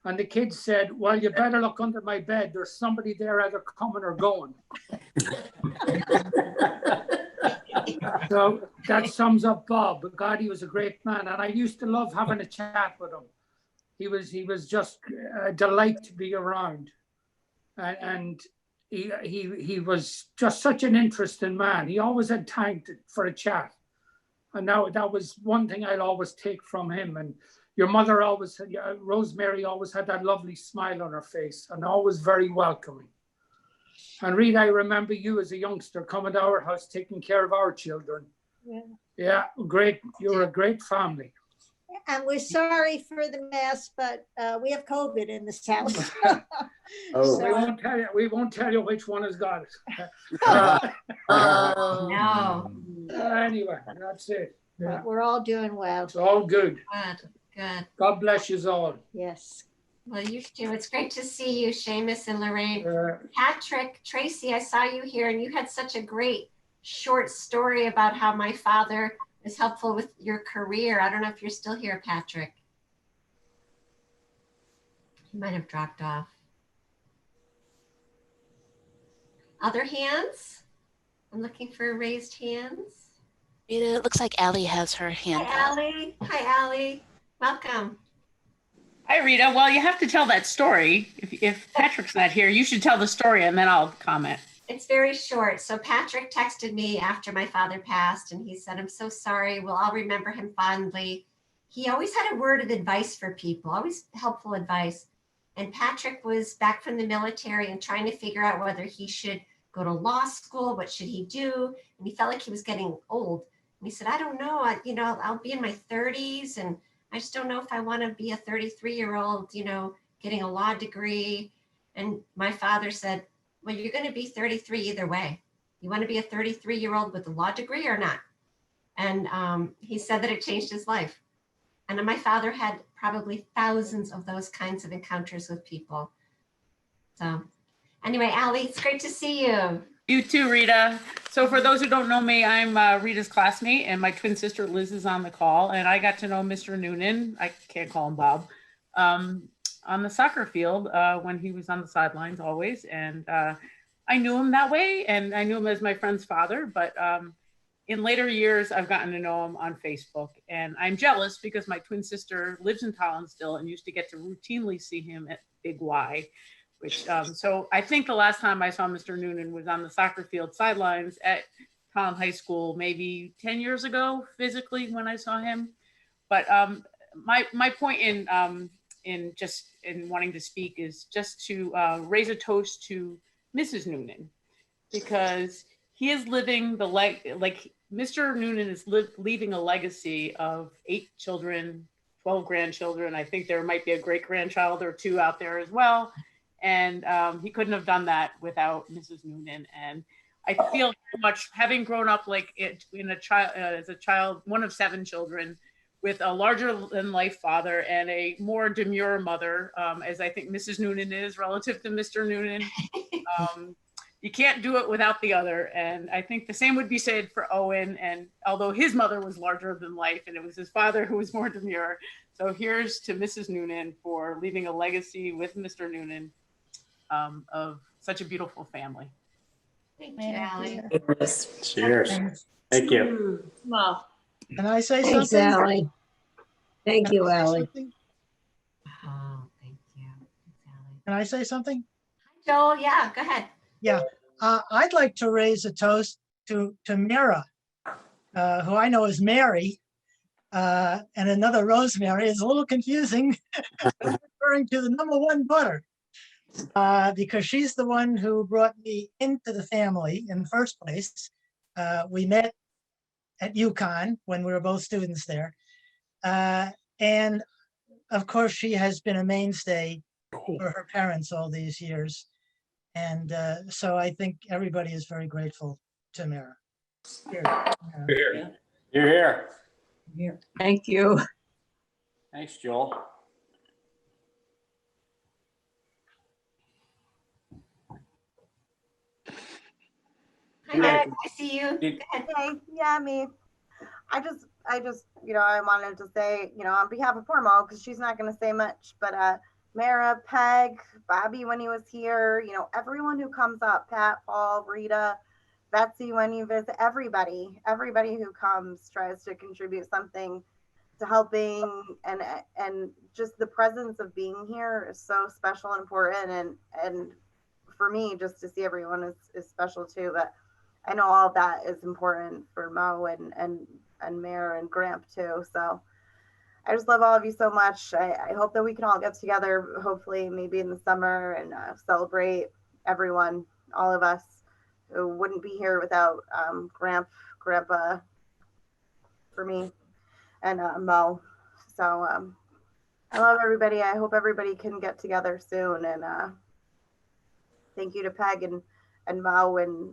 And the kid said, well, you better look under my bed. There's somebody there either coming or going. So that sums up Bob. But God, he was a great man. And I used to love having a chat with him. He was just a delight to be around. And he was just such an interesting man. He always had time for a chat. And now that was one thing I'll always take from him. And your mother always, Rosemary always had that lovely smile on her face and always very welcoming. And Rita, I remember you as a youngster coming to our house, taking care of our children. Yeah. Yeah, great. You're a great family. And we're sorry for the mess, but we have COVID in this house. Oh. We won't tell you which one has got it. No. Anyway, that's it. Yeah. But we're all doing well. It's all good. Good, good. God bless you all. Yes. Well, you too. It's great to see you, Seamus and Lorraine. Patrick, Tracy, I saw you here and you had such a great short story about how my father was helpful with your career. I don't know if you're still here, Patrick. He might have dropped off. Other hands? I'm looking for raised hands. It looks like Allie has her hand Hi, up. Allie. Hi, Allie. Welcome. Hi, Rita. Well, you have to tell that story. If Patrick's not here, you should tell the story and then I'll comment. It's very short. So Patrick texted me after my father passed and he said, I'm so sorry. We'll all remember him fondly. He always had a word of advice for people, always helpful advice. And Patrick was back from the military and trying to figure out whether he should go to law school. What should he do? And he felt like he was getting old. And he said, I don't know. I'll be in my 30s and I just don't know if I want to be a 33-year-old, getting a law degree. And my father said, well, you're going to be 33 either way. You want to be a 33-year-old with a law degree or not? And he said that it changed his life. And my father had probably thousands of those kinds of encounters with people. So anyway, Allie, it's great to see you. You too, Rita. So for those who don't know me, I'm Rita's classmate and my twin sister Liz is on the call. And I got to know Mr. Noonan, I can't call him Bob, on the soccer field when he was on the sidelines always. And I knew him that way and I knew him as my friend's father. But in later years, I've gotten to know him on Facebook. And I'm jealous because my twin sister lives in Tallinn still and used to get to routinely see him at Big Y. So I think the last time I saw Mr. Noonan was on the soccer field sidelines at Tallinn High School, maybe 10 years ago, physically when I saw him. But my point in wanting to speak is just to raise a toast to Mrs. Noonan, because he is living Mr. Noonan is leaving a legacy of 8 children, 12 grandchildren. I think there might be a great grandchild or 2 out there as well. And he couldn't have done that without Mrs. Noonan. And I feel very much, having grown up as a child, one of 7 children, with a larger than life father and a more demure mother, as I think Mrs. Noonan is relative to Mr. Noonan. You can't do it without the other. And I think the same would be said for Owen. And although his mother was larger than life and it was his father who was more demure. So here's to Mrs. Noonan for leaving a legacy with Mr. Noonan of such a beautiful family. Thank you, Allie. Cheers. Thank you. Well, Can I say Thanks, something? Allie. Thank you, Allie. Oh, thank you. Can I say something? Joel, yeah, go ahead. Yeah, I'd like to raise a toast to Mira, who I know as Mary, and another Rosemary. Is a little confusing, referring to the #1 butter, because she's the one who brought me into the family in the first place. We met at UConn when we were both students there. And of course, she has been a mainstay for her parents all these years. And so I think everybody is very grateful to Mira. You're here. Thank you. Thanks, Joel. Hi, Meg. I see you. Go ahead. Hey, yeah, me. I just, I wanted to say, on behalf of poor Mo, because she's not going to say much, but Mara, Peg, Bobby when he was here, everyone who comes up, Pat, Paul, Rita, Betsy when you visit, everybody who comes tries to contribute something to helping, and just the presence of being here is so special and important, and for me, just to see everyone is special too. But I know all of that is important for Mo and Mayor and Gramp too. So I just love all of you so much. I hope that we can all get together, hopefully maybe in the summer, and celebrate everyone, all of us who wouldn't be here without Grandpa for me, and Mo. So I love everybody. I hope everybody can get together soon. And thank you to Peg and Mo, and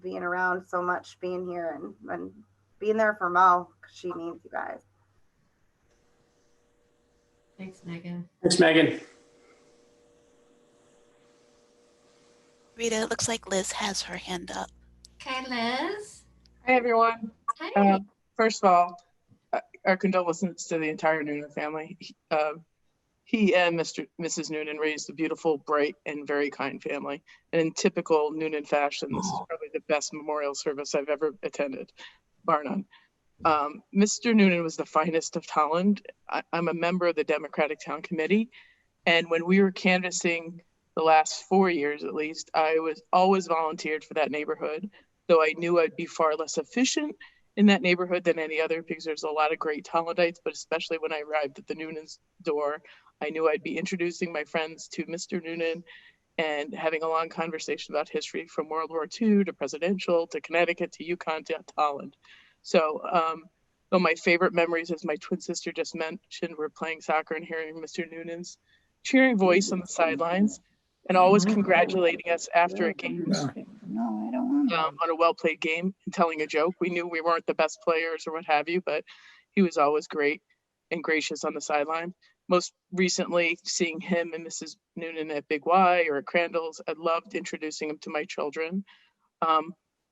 being around so much, being here and being there for Mo, because she needs you guys. Thanks, Megan. Thanks, Megan. Rita, it looks like Liz has her hand up. Okay, Liz. Hi, everyone. Hi. First of all, our condolences to the entire Noonan family. He and Mrs. Noonan raised a beautiful, bright, and very kind family. And in typical Noonan fashion, this is probably the best memorial service I've ever attended, bar none. Mr. Noonan was the finest of Holland. I'm a member of the Democratic Town Committee. And when we were canvassing the last 4 years, at least, I was always volunteered for that neighborhood, though I knew I'd be far less efficient in that neighborhood than any other, because there's a lot of great Hollandites, but especially when I arrived at the Noonan's door, I knew I'd be introducing my friends to Mr. Noonan and having a long conversation about history from World War II to presidential to Connecticut to Yukon to Holland. So though my favorite memories, as my twin sister just mentioned, were playing soccer and hearing Mr. Noonan's cheering voice on the sidelines and always congratulating us after a game on a well-played game and telling a joke. We knew we weren't the best players or what have you, but he was always great and gracious on the sideline. Most recently, seeing him and Mrs. Noonan at Big Y or at Crandall's, I loved introducing him to my children.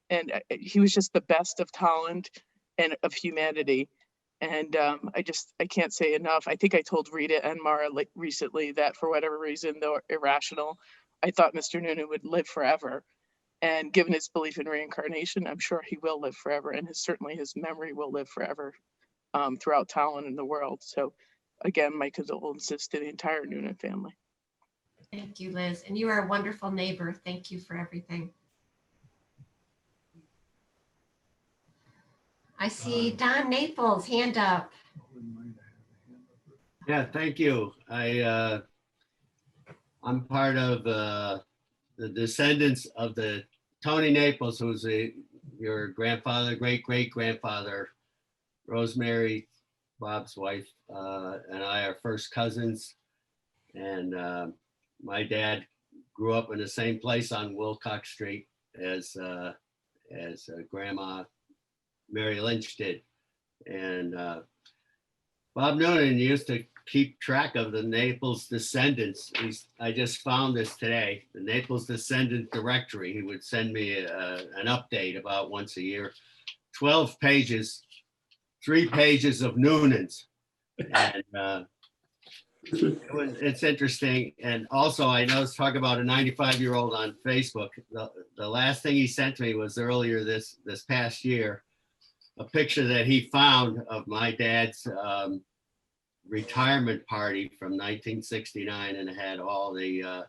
And he was just the best of Holland and of humanity. And I can't say enough. I think I told Rita and Mara recently that for whatever reason, though irrational, I thought Mr. Noonan would live forever. And given his belief in reincarnation, I'm sure he will live forever. And certainly his memory will live forever throughout Holland and the world. So again, my condolences to the entire Noonan family. Thank you, Liz. And you are a wonderful neighbor. Thank you for everything. I see Don Naples, hand up. Yeah, thank you. I'm part of the descendants of the Tony Naples, who's your grandfather, great-great-grandfather, Rosemary, Bob's wife, and I are first cousins. And my dad grew up in the same place on Wilcox Street as Grandma Mary Lynch did. And Bob Noonan used to keep track of the Naples descendants. I just found this today, the Naples Descendant Directory. He would send me an update about once a year. 12 pages, 3 pages of Noonans. And it's interesting. And also I noticed talk about a 95-year-old on Facebook. The last thing he sent to me was earlier this past year, a picture that he found of my dad's retirement party from 1969, and it had all the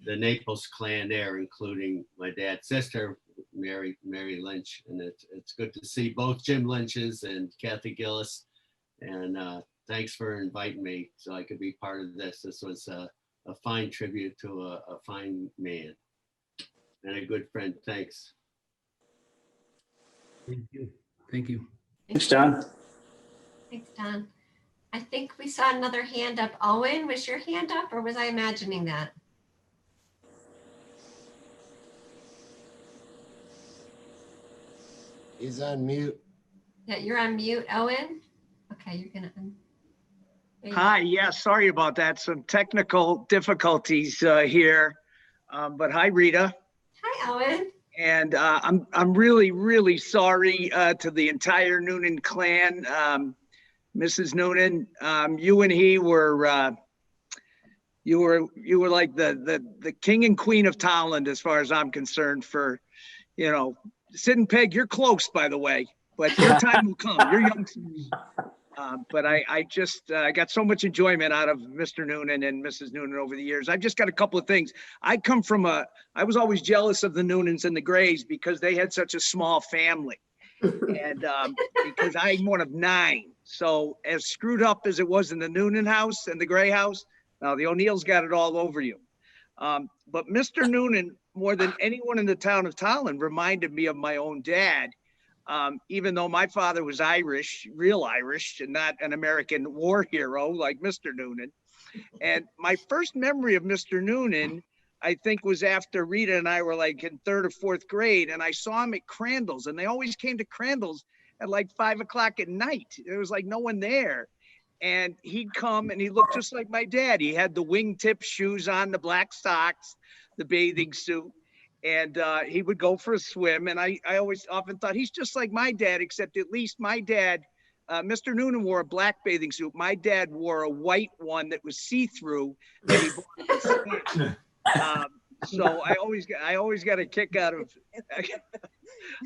Naples clan there, including my dad's sister, Mary Lynch. And it's good to see both Jim Lynches and Kathy Gillis. And thanks for inviting me so I could be part of this. This was a fine tribute to a fine man and a good friend. Thanks. Thank you. Thank you. Thanks, Don. Thanks, Don. I think we saw another hand up. Owen, was your hand up or was I imagining that? He's on mute. Yeah, you're on mute, Owen. Okay, you're gonna. Hi, yeah, sorry about that. Some technical difficulties here. But hi, Rita. Hi, Owen. And I'm really, really sorry to the entire Noonan clan. Mrs. Noonan, you and he were you were like the king and queen of Towland, as far as I'm concerned. For, you know, Sid and Peg, you're close, by the way, but your time will come. You're young. But I just got so much enjoyment out of Mr. Noonan and Mrs. Noonan over the years. I've just got a couple of things. I was always jealous of the Noonans and the Grays because they had such a small family. And because I'm one of 9. So as screwed up as it was in the Noonan house and the Gray house, now the O'Neills got it all over you. But Mr. Noonan, more than anyone in the town of Towland, reminded me of my own dad. Even though my father was Irish, real Irish, and not an American war hero like Mr. Noonan. And my first memory of Mr. Noonan, I think, was after Rita and I were like in 3rd or 4th grade, and I saw him at Crandall's, and they always came to Crandall's at like 5 o'clock at night. There was like no one there. And he'd come and he looked just like my dad. He had the wingtip shoes on, the black socks, the bathing suit. And he would go for a swim. And I always often thought he's just like my dad, except at least my dad, Mr. Noonan wore a black bathing suit. My dad wore a white one that was see-through that he bought at the store. So I always got a kick out of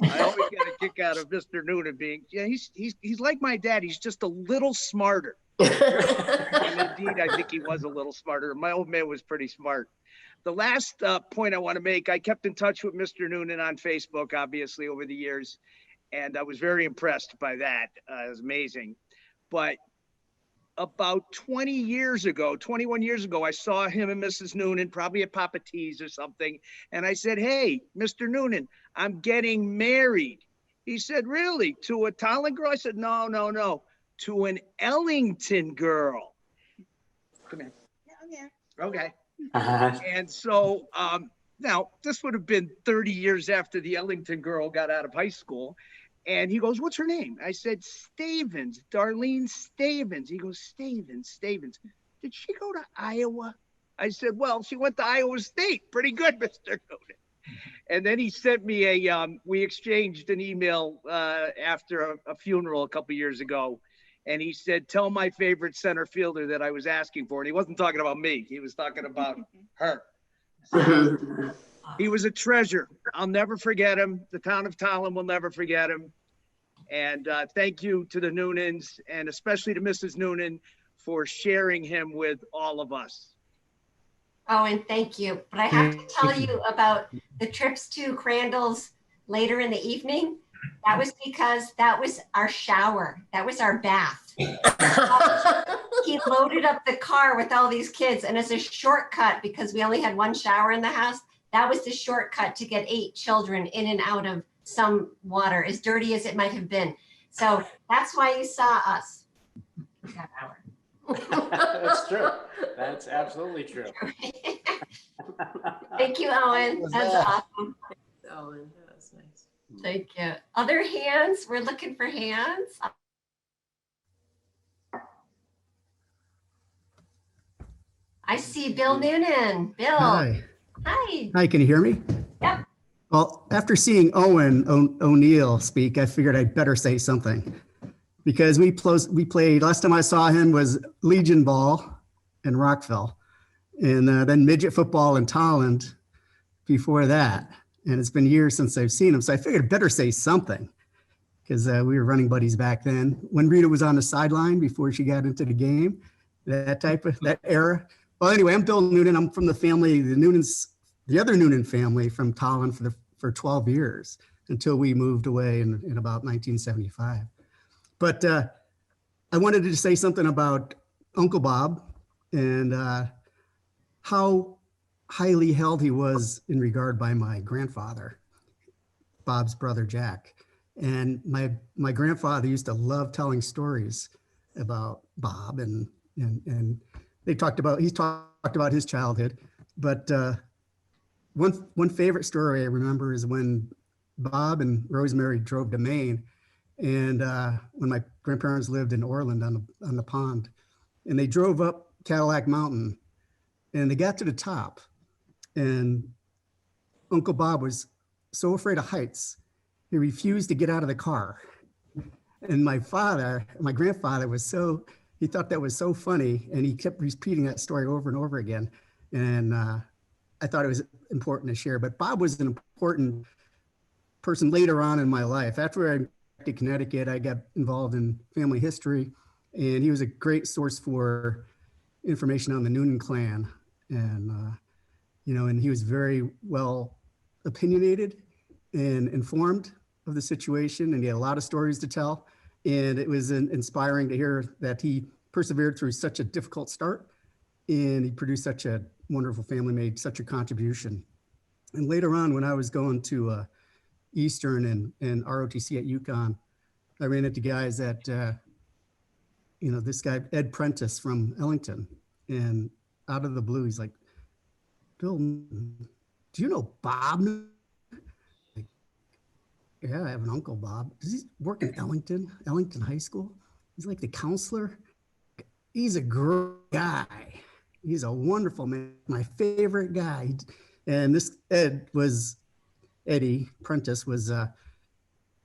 Mr. Noonan being, yeah, he's like my dad. He's just a little smarter. And indeed, I think he was a little smarter. My old man was pretty smart. The last point I want to make, I kept in touch with Mr. Noonan on Facebook, obviously, over the years, and I was very impressed by that. It was amazing. But about 21 years ago, I saw him and Mrs. Noonan probably at Papa T's or something, and I said, "Hey, Mr. Noonan, I'm getting married." He said, "Really? To a Towland girl?" I said, No, to an Ellington girl. Come here. Yeah. Okay. And so now this would have been 30 years after the Ellington girl got out of high school. And he goes, "What's her name?" I said, "Stavens, Darlene Stavens." He goes, Stavens. Did she go to Iowa? I said, "Well, she went to Iowa State. Pretty good, Mr. Noonan." And then he sent me we exchanged an email after a funeral a couple years ago. And he said, "Tell my favorite center fielder that I was asking for." And he wasn't talking about me. He was talking about her. So, he was a treasure. I'll never forget him. The town of Towland will never forget him. And thank you to the Noonans, and especially to Mrs. Noonan, for sharing him with all of us. Oh, and thank you. But I have to tell you about the trips to Crandall's later in the evening. That was because that was our shower. That was our bath. He loaded up the car with all these kids, and as a shortcut, because we only had one shower in the house, that was the shortcut to get 8 children in and out of some water, as dirty as it might have been. So that's why you saw us that hour. That's true. That's absolutely true. Thank you, Owen. That's awesome. Owen, that was nice. Thank you. Other hands? We're looking for hands. I see Bill Noonan. Bill. Hi. Hi. Hi, can you hear me? Yep. Well, after seeing Owen O'Neill speak, I figured I'd better say something. Because we played, last time I saw him was Legion Ball in Rockville. And then midget football in Towland before that. And it's been years since I've seen him. So I figured I'd better say something. Because we were running buddies back then. When Rita was on the sideline before she got into the game, that era. Well, anyway, I'm Bill Noonan. I'm from the family, the other Noonan family from Towland for 12 years until we moved away in about 1975. But I wanted to say something about Uncle Bob and how highly held he was in regard by my grandfather, Bob's brother Jack. And my grandfather used to love telling stories about Bob, and he talked about his childhood. But one favorite story I remember is when Bob and Rosemary drove to Maine, and when my grandparents lived in Orland on the pond, and they drove up Cadillac Mountain, and they got to the top, and Uncle Bob was so afraid of heights, he refused to get out of the car. And my grandfather he thought that was so funny, and he kept repeating that story over and over again. And I thought it was important to share. But Bob was an important person later on in my life. After I moved to Connecticut, I got involved in family history, and he was a great source for information on the Noonan clan. And, and he was very well opinionated and informed of the situation, and he had a lot of stories to tell. And it was inspiring to hear that he persevered through such a difficult start, and he produced such a wonderful family, made such a contribution. And later on, when I was going to Eastern and ROTC at UConn, I ran into guys that, this guy, Ed Prentice from Ellington, and out of the blue, he's like, Bill, do you know Bob? Like, yeah, I have an uncle, Bob. Does he work in Ellington High School? He's like the counselor. He's a great guy. He's a wonderful man, my favorite guy. And this Eddie Prentice wasn't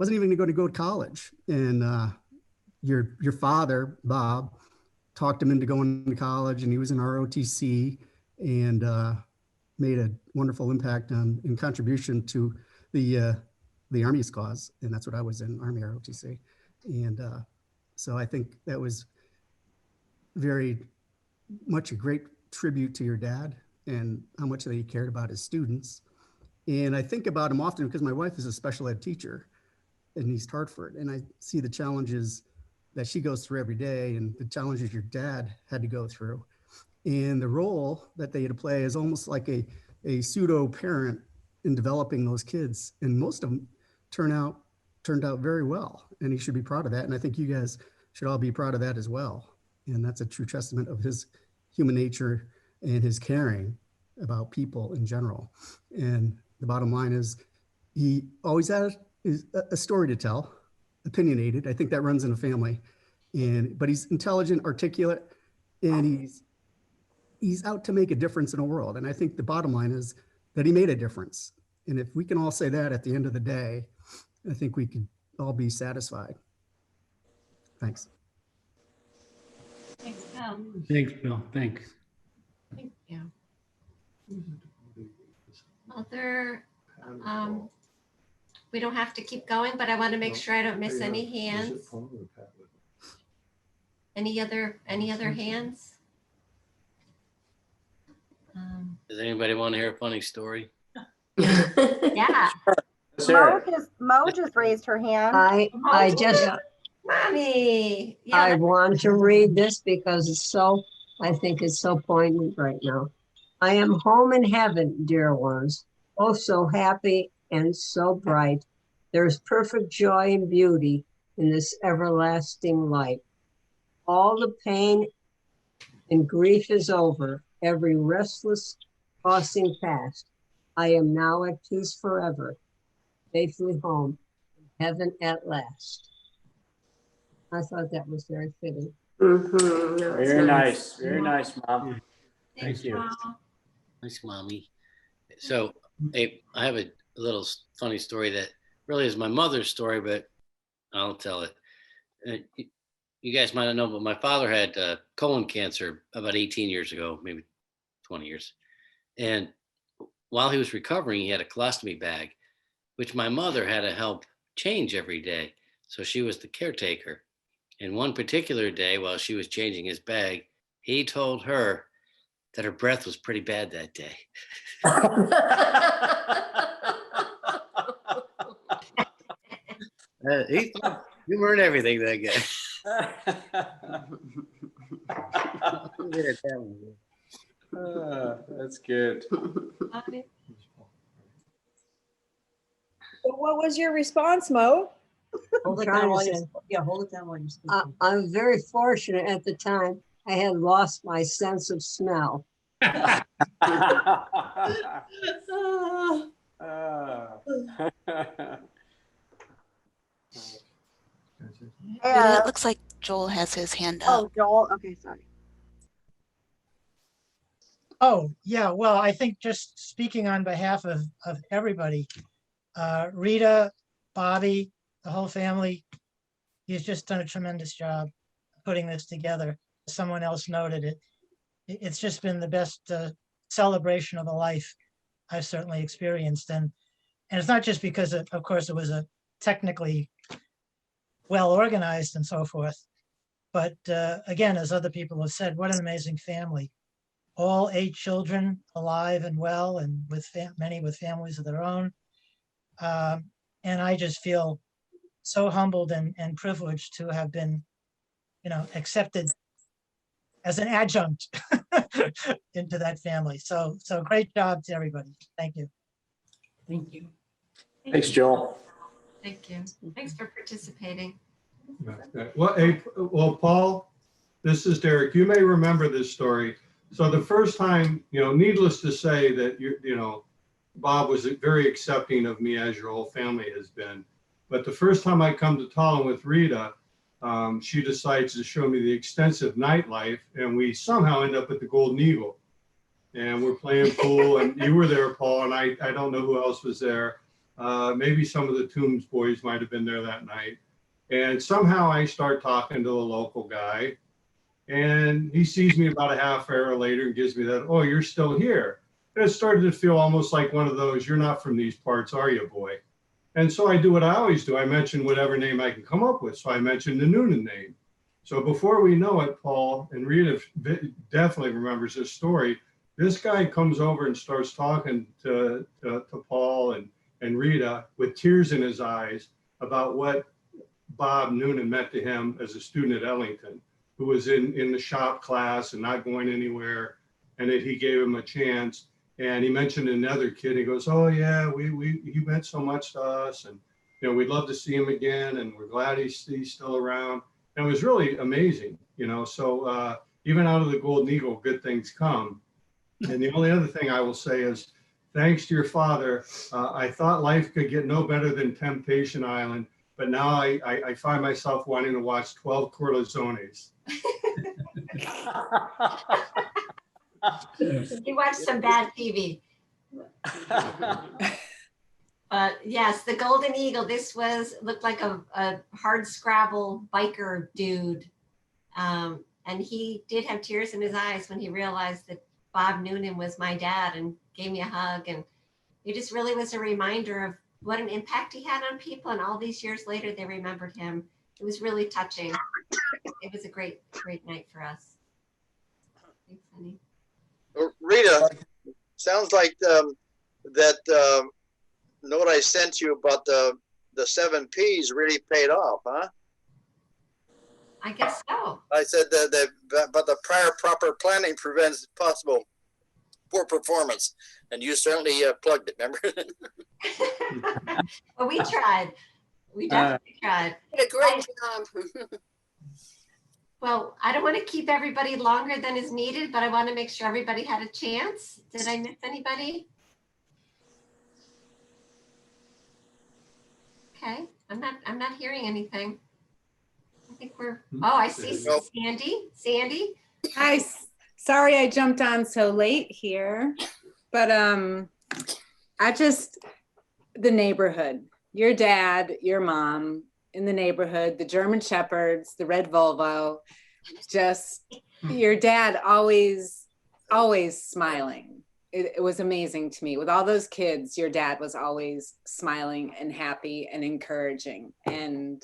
even going to go to college. And your father, Bob, talked him into going to college, and he was in ROTC and made a wonderful impact in contribution to the Army's cause. And that's what I was in, Army ROTC. And so I think that was very much a great tribute to your dad and how much that he cared about his students. And I think about him often because my wife is a special ed teacher in East Hartford, and I see the challenges that she goes through every day and the challenges your dad had to go through. And the role that they had to play is almost like a pseudo parent in developing those kids. And most of them turned out very well, and he should be proud of that. And I think you guys should all be proud of that as well. And that's a true testament of his human nature and his caring about people in general. And the bottom line is he always had a story to tell, opinionated. I think that runs in a family. But he's intelligent, articulate, and he's out to make a difference in the world. And I think the bottom line is that he made a difference. And if we can all say that at the end of the day, I think we could all be satisfied. Thanks. Thanks, Bill. Thanks, Bill. Thanks. Thank you. We don't have to keep going, but I want to make sure I don't miss any hands. Any other hands? Does anybody want to hear a funny story? Yeah. Mo just raised her hand. I just, Mommy. Yeah, I want to read this because I think it's so poignant right now. I am home in heaven, dear ones. Oh, so happy and so bright. There's perfect joy and beauty in this everlasting light. All the pain and grief is over. Every restless tossing past. I am now at peace forever. Safely home in heaven at last. I thought that was very fitting. Very nice. Very nice, Mom. Thank you. Thanks, Mommy. So, hey, I have a little funny story that really is my mother's story, but I'll tell it. You guys might not know, but my father had colon cancer about 18 years ago, maybe 20 years. And while he was recovering, he had a colostomy bag, which my mother had to help change every day. So she was the caretaker. And one particular day, while she was changing his bag, he told her that her breath was pretty bad that day. You learn everything, that guy. That's good. So what was your response, Mo? Hold it down while you're speaking. I'm very fortunate at the time. I had lost my sense of smell. It looks like Joel has his hand up. Oh, Joel. Okay, sorry. Oh, yeah. Well, I think just speaking on behalf of everybody, Rita, Bobby, the whole family. He's just done a tremendous job putting this together. Someone else noted it. It's just been the best celebration of a life I've certainly experienced. And it's not just because, of course, it was a technically well organized and so forth. But again, as other people have said, what an amazing family. All 8 children alive and well, and with many with families of their own. And I just feel so humbled and privileged to have been, accepted as an adjunct into that family. So great job to everybody. Thank you. Thank you. Thanks, Joel. Thank you. Thanks for participating. Well, Paul, this is Derek. You may remember this story. So the first time, needless to say that Bob was very accepting of me, as your whole family has been. But the first time I come to Tallinn with Rita, she decides to show me the extensive nightlife, and we somehow end up at the Golden Eagle. And we're playing pool, and you were there, Paul, and I don't know who else was there. Maybe some of the Toombs boys might have been there that night. And somehow I start talking to the local guy, and he sees me about a half hour later and gives me that, "Oh, you're still here." And it started to feel almost like one of those, "You're not from these parts, are you, boy?" And so I do what I always do. I mention whatever name I can come up with. So I mentioned the Noonan name. So before we know it, Paul, and Rita definitely remembers this story, this guy comes over and starts talking to Paul and Rita with tears in his eyes about what Bob Noonan meant to him as a student at Ellington, who was in the shop class and not going anywhere, and that he gave him a chance. And he mentioned another kid. He goes, "Oh yeah, he meant so much to us, and we'd love to see him again, and we're glad he's still around." And it was really amazing, So even out of the Golden Eagle, good things come. And the only other thing I will say is, thanks to your father, I thought life could get no better than Temptation Island, but now I find myself wanting to watch 12 Corleones. You watched some bad TV. But yes, the Golden Eagle, this looked like a hard scrabble biker dude. And he did have tears in his eyes when he realized that Bob Noonan was my dad and gave me a hug. And it just really was a reminder of what an impact he had on people. And all these years later, they remembered him. It was really touching. It was a great, great night for us. Thanks, honey. Rita, sounds like that note I sent you about the 7 Ps really paid off, huh? I guess so. I said that but the prior proper planning prevents possible poor performance, and you certainly plugged it. Remember? Well, we tried. We definitely tried. Did a great job. Well, I don't want to keep everybody longer than is needed, but I want to make sure everybody had a chance. Did I miss anybody? Okay, I'm not hearing anything. I think we're, I see Sandy. Hi, sorry I jumped on so late here, but the neighborhood, your dad, your mom, in the neighborhood, the German Shepherds, the red Volvo, just your dad always smiling. It was amazing to me. With all those kids, your dad was always smiling and happy and encouraging. And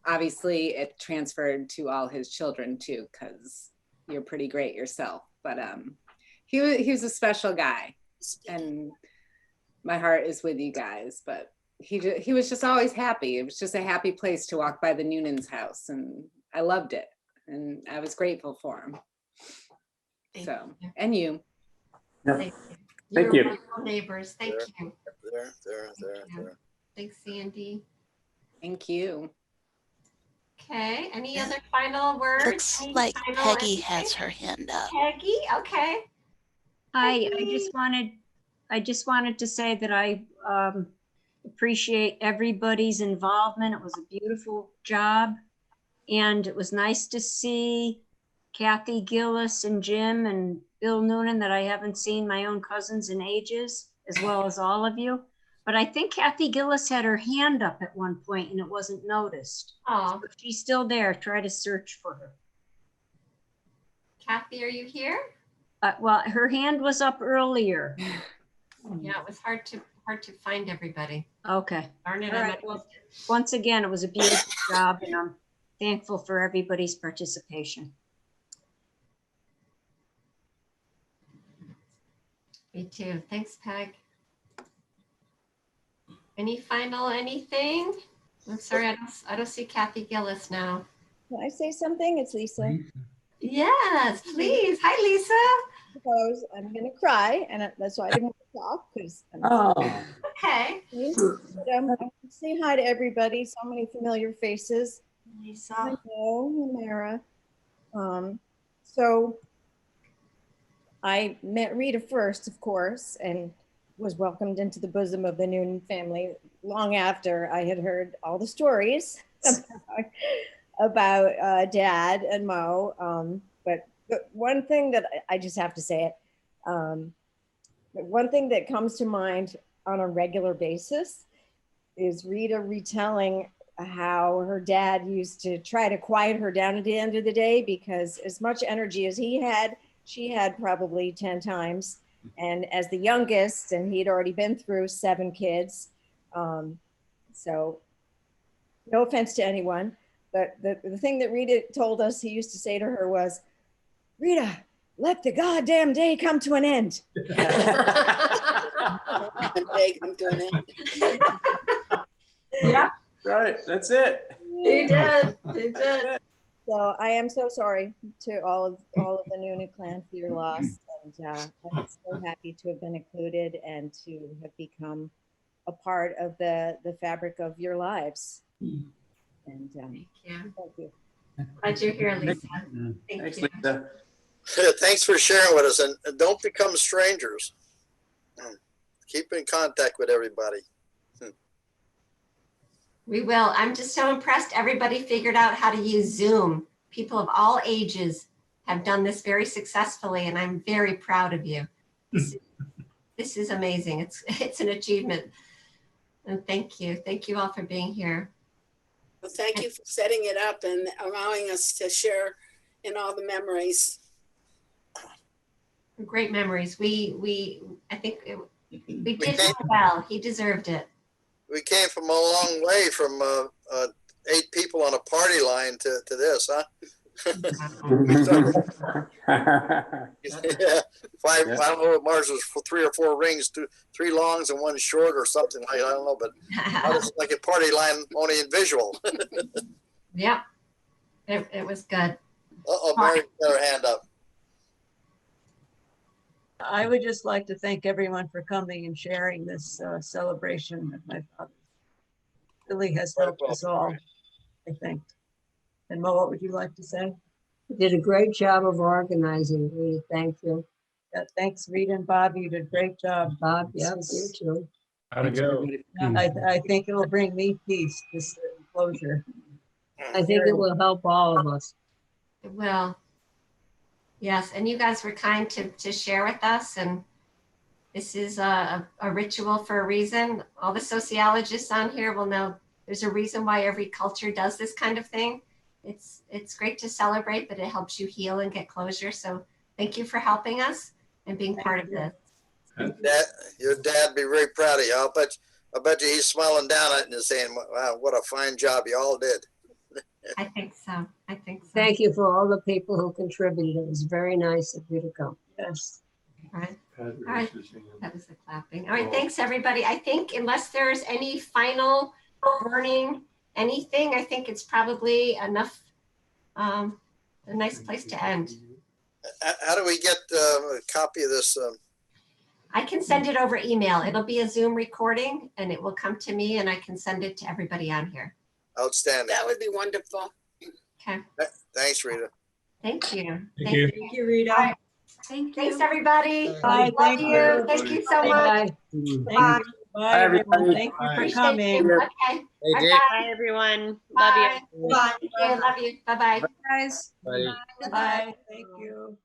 obviously it transferred to all his children too, because you're pretty great yourself. But he was a special guy, and my heart is with you guys. But he was just always happy. It was just a happy place to walk by the Noonan's house, and I loved it, and I was grateful for him. And you. Yep. Thank you. Wonderful neighbors. Thank you. There. Thanks, Sandy. Thank you. Okay. Any other final words? Looks like Peggy has her hand up. Peggy, okay. Hi, I just wanted to say that I appreciate everybody's involvement. It was a beautiful job. And it was nice to see Kathy Gillis and Jim and Bill Noonan that I haven't seen, my own cousins in ages, as well as all of you. But I think Kathy Gillis had her hand up at one point and it wasn't noticed. Oh, So if she's still there. Try to search for her. Kathy, are you here? Well, her hand was up earlier. Yeah, it was hard to find everybody. Okay. Darn it, All I right. might have Well, missed it. once again, it was a beautiful job and I'm thankful for everybody's participation. Me too. Thanks, Peg. Any final anything? I'm sorry, I don't see Kathy Gillis now. Can I say something? It's Lisa. Yes, please. Hi, Lisa. I'm going to cry, and that's why I didn't want to talk because. Okay. But, I want to say hi to everybody. So many familiar faces. Lisa. Hello, Mara. So I met Rita first, of course, and was welcomed into the bosom of the Noonan family long after I had heard all the stories about Dad and Mo. But one thing that I just have to say it, one thing that comes to mind on a regular basis is Rita retelling how her dad used to try to quiet her down at the end of the day, because as much energy as he had, she had probably 10 times. And as the youngest, and he'd already been through 7 kids. So no offense to anyone, but the thing that Rita told us he used to say to her was, Rita, let the goddamn day come to an end. Yeah. Right, that's it. He did. He did. So I am so sorry to all of the Noonan clan for your loss, and I'm so happy to have been included and to have become a part of the fabric of your lives. And thank you. Thank you. Glad you're here, Lisa. Thanks, you. Lisa. Thanks for sharing with us, and don't become strangers. Keep in contact with everybody. We will. I'm just so impressed. Everybody figured out how to use Zoom. People of all ages have done this very successfully, and I'm very proud of you. This is amazing. It's an achievement. And thank you. Thank you all for being here. Well, thank you for setting it up and allowing us to share in all the memories. Great memories. I think we did him well. He deserved it. We came from a long way from 8 people on a party line to this, huh? Yeah, 5. I don't know if Mars was 3 or 4 rings, 3 longs and 1 short or something. I don't know, but it's like a party line only in visual. Yep, it was good. Mary got her hand up. I would just like to thank everyone for coming and sharing this celebration of my father. Really has helped us all, I think. And Mo, what would you like to say? You did a great job of organizing, Rita. Thank you. Yeah, thanks, Rita and Bob. You did a great job. Bob, yeah, you too. How'd it go? I think it will bring me peace, this closure. I think it will help all of us. It will. Yes, and you guys were kind to share with us, and this is a ritual for a reason. All the sociologists on here will know there's a reason why every culture does this kind of thing. It's great to celebrate, but it helps you heal and get closure. So thank you for helping us and being part of this. Your dad be very proud of you. I bet you he's smiling down at you and saying, wow, what a fine job you all did. I think so. I think so. Thank you for all the people who contributed. It was very nice of you to come. Yes. All right. All right. That was the clapping. All right. Thanks, everybody. I think unless there's any final burning anything, I think it's probably enough, a nice place to end. How do we get a copy of this? I can send it over email. It'll be a Zoom recording and it will come to me and I can send it to everybody on here. Outstanding. That would be wonderful. Okay. Thanks, Rita. Thank you. Thank you. Thank you, Rita. All right. Thanks, everybody. Bye. Love you. Thank you so much. Bye. Bye, everyone. Thank you for coming. Okay. Bye, everyone. Love you. Bye. Love you. Bye-bye. Guys. Bye. Bye. Thank you.